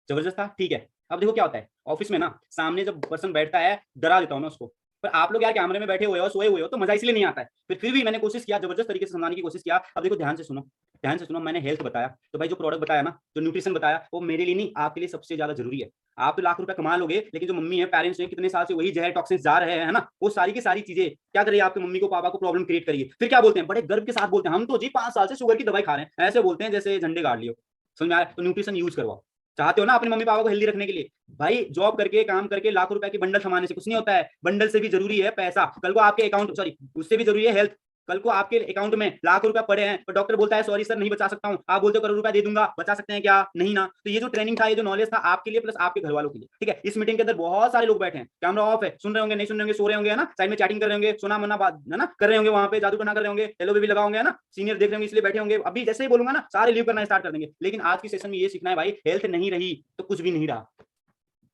जबरदस्त था। ठीक है, अब देखो क्या होता है, ऑफिस में ना सामने जब पर्सन बैठता है, डरा देता हूँ मैं उसको, पर आप लोग यार कैमरे में बैठे हुए हो, सोए हुए हो, तो मजा इसलिए नहीं आता है। फिर भी मैंने कोशिश किया, जबरदस्त तरीके से समझाने की कोशिश किया। अब देखो ध्यान से सुनो, ध्यान से सुनो, मैंने हेल्थ बताया, तो भाई जो प्रोडक्ट बताया ना, जो न्यूट्रिशन बताया, वो मेरे लिए नहीं, आपके लिए सबसे ज्यादा जरूरी है। आप तो लाख रुपए कमा लोगे, लेकिन जो मम्मी है, पेरेंट्स हैं, कितने साल से वही जहर टॉक्सिन्स जा रहे हैं, है ना, वो सारी की सारी चीजें क्या करिए, आपकी मम्मी को, पापा को प्रॉब्लम क्रिएट करिए। फिर क्या बोलते हैं, बड़े गर्व के साथ बोलते हैं, हम तो जी 5 साल से शुगर की दवाई खा रहे हैं, ऐसे बोलते हैं जैसे झंडे गाड़ लियो। समझ में आ रहा है? तो न्यूट्रिशन यूज करवाओ। चाहते हो ना अपने मम्मी पापा को हेल्दी रखने के लिए, भाई जॉब करके, काम करके, लाखों रुपए की बंडल कमाने से कुछ नहीं होता है, बंडल से भी जरूरी है पैसा। कल को आपके अकाउंट, सॉरी उससे भी जरूरी है हेल्थ। कल को आपके अकाउंट में लाखों रुपए पड़े हैं तो डॉक्टर बोलता है सॉरी सर नहीं बचा सकता हूं, आप बोलते हो करोड़ रुपए दे दूंगा, बचा सकते हैं क्या? नहीं ना। तो ये जो ट्रेनिंग था, ये जो नॉलेज था आपके लिए प्लस आपके घर वालों के लिए, ठीक है। इस मीटिंग के अंदर बहुत सारे लोग बैठे हैं, कैमरा ऑफ है, सुन रहे होंगे, नहीं सुन रहे होंगे, सो रहे होंगे, है ना, साइड में चैटिंग कर रहे होंगे, सोना मना बात है ना कर रहे होंगे, वहां पे जादू टना कर रहे होंगे, हेलो बेबी लगा होंगे, है ना, सीनियर देख रहे होंगे इसलिए बैठे होंगे। अभी जैसे ही बोलूंगा ना सारे लीव करना स्टार्ट कर देंगे। लेकिन आज की सेशन में ये सीखना है भाई, हेल्थ नहीं रही तो कुछ भी नहीं रहा।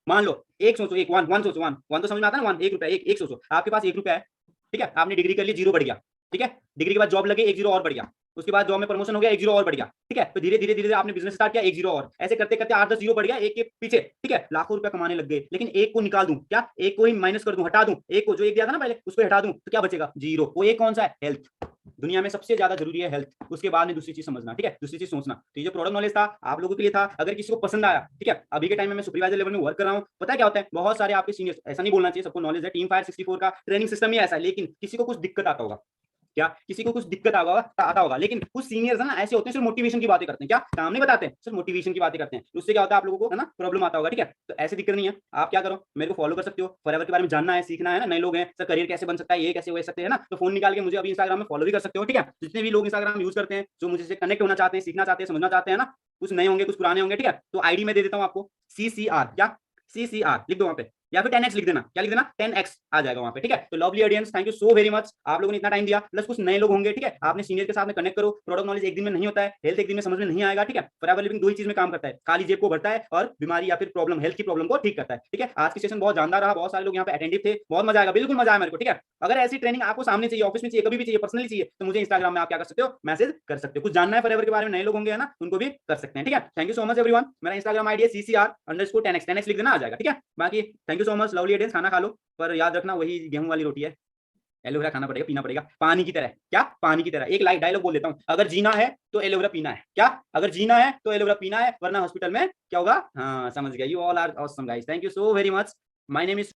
मान लो एक सोचो, एक वन सोचो, वन तो समझ में आता है ना, वन एक रुपया, एक सोचो, आपके पास 1 रुपया है, ठीक है, आपने डिग्री कर ली, 0 बढ़ गया, ठीक है, डिग्री के बाद जॉब लगे, 1 0 और बढ़ गया, उसके बाद जॉब में प्रमोशन हो गया, 1 0 और बढ़ गया, ठीक है, तो धीरे धीरे धीरे आपने बिजनेस स्टार्ट किया, 1 0 और, ऐसे करते करते 8 10 0 बढ़ गया एक के पीछे, ठीक है, लाखों रुपया कमाने लग गए। लेकिन एक को निकाल दूं क्या, एक को ही माइनस कर दूं, हटा दूं, एक को जो एक दिया था ना पहले उसको हटा दूं तो क्या बचेगा? 0। वो एक कौन सा है? हेल्थ। दुनिया में सबसे ज्यादा जरूरी है हेल्थ, उसके बाद में दूसरी चीज समझना, ठीक है, दूसरी चीज सोचना। तो ये जो प्रोडक्ट नॉलेज था आप लोगों के लिए था, अगर किसी को पसंद आया, ठीक है, अभी के टाइम में मैं सुपरवाइजर लेवल में वर्क कर रहा हूं, पता है क्या होता है, बहुत सारे आपके सीनियर्स, ऐसा नहीं बोलना चाहिए सबको नॉलेज है, टीम फायर 64 का ट्रेनिंग सिस्टम ही ऐसा है, लेकिन किसी को कुछ दिक्कत आता होगा, क्या किसी को कुछ दिक्कत आता होगा, लेकिन कुछ सीनियर्स है ना ऐसे होते हैं, सिर्फ मोटिवेशन की बातें करते हैं, क्या काम नहीं बताते, सिर्फ मोटिवेशन की बातें करते हैं, उससे क्या होता है आप लोगों को है ना प्रॉब्लम आता होगा, ठीक है। तो ऐसी दिक्कत नहीं है, आप क्या करो, मेरे को फॉलो कर सकते हो, फॉरएवर के बारे में जानना है, सीखना है ना, नए लोग हैं सर, करियर कैसे बन सकता है, ये कैसे हो सकते हैं ना, तो फोन निकाल के मुझे अभी इंस्टाग्राम में फॉलो भी कर सकते हो, ठीक है। जितने भी लोग इंस्टाग्राम यूज करते हैं, जो मुझे कनेक्ट होना चाहते हैं, सीखना चाहते हैं, समझना चाहते हैं ना, कुछ नए होंगे कुछ पुराने होंगे, ठीक है, तो आईडी में दे देता हूँ आपको, CCR, क्या CCR लिख दो वहां पे, या फिर 10x लिख देना, क्या लिख देना, 10x आ जाएगा वहां पे, ठीक है। तो lovely audience, thank you so very much, आप लोगों ने इतना टाइम दिया, प्लस कुछ नए लोग होंगे, ठीक है, आपने सीनियर के साथ में कनेक्ट करो, प्रोडक्ट नॉलेज एक दिन में नहीं होता है, हेल्थ एक दिन में समझ में नहीं आएगा, ठीक है। फॉरएवर लिविंग दो ही चीज में काम करता है, खाली जेब को भरता है और बीमारी या फिर प्रॉब्लम, हेल्थ की प्रॉब्लम को ठीक करता है, ठीक है। आज की सेशन बहुत जानदार रहा, बहुत सारे लोग यहाँ पे अटेंडिव थे, बहुत मजा आएगा, बिल्कुल मजा आया मेरे को, ठीक है। अगर ऐसी ट्रेनिंग आपको सामने चाहिए, ऑफिस में चाहिए, कभी भी चाहिए, पर्सनली चाहिए, तो मुझे इंस्टाग्राम में आप क्या कर सकते हो, मैसेज कर सकते हो। कुछ जानना है फॉरएवर के बारे में, नए लोग होंगे ना, उनको भी कर सकते हैं, ठीक है। Thank you so much everyone, मेरा इंस्टाग्राम आईडी है CCR_10x, 10x लिख देना आ जाएगा, ठीक है। बाकी thank you so much lovely audience, खाना खा लो, पर याद रखना वही गेहूं वाली रोटी है, एलोवेरा खाना पड़ेगा, पीना पड़ेगा पानी की तरह, क्या पानी की तरह। एक लाइट डायलॉग बोल देता हूँ, अगर जीना है तो एलोवेरा पीना है, क्या अगर जीना है तो एलोवेरा पीना है, वरना हॉस्पिटल में क्या होगा, हाँ समझ गया। You all are awesome guys, thank you so very much, my name is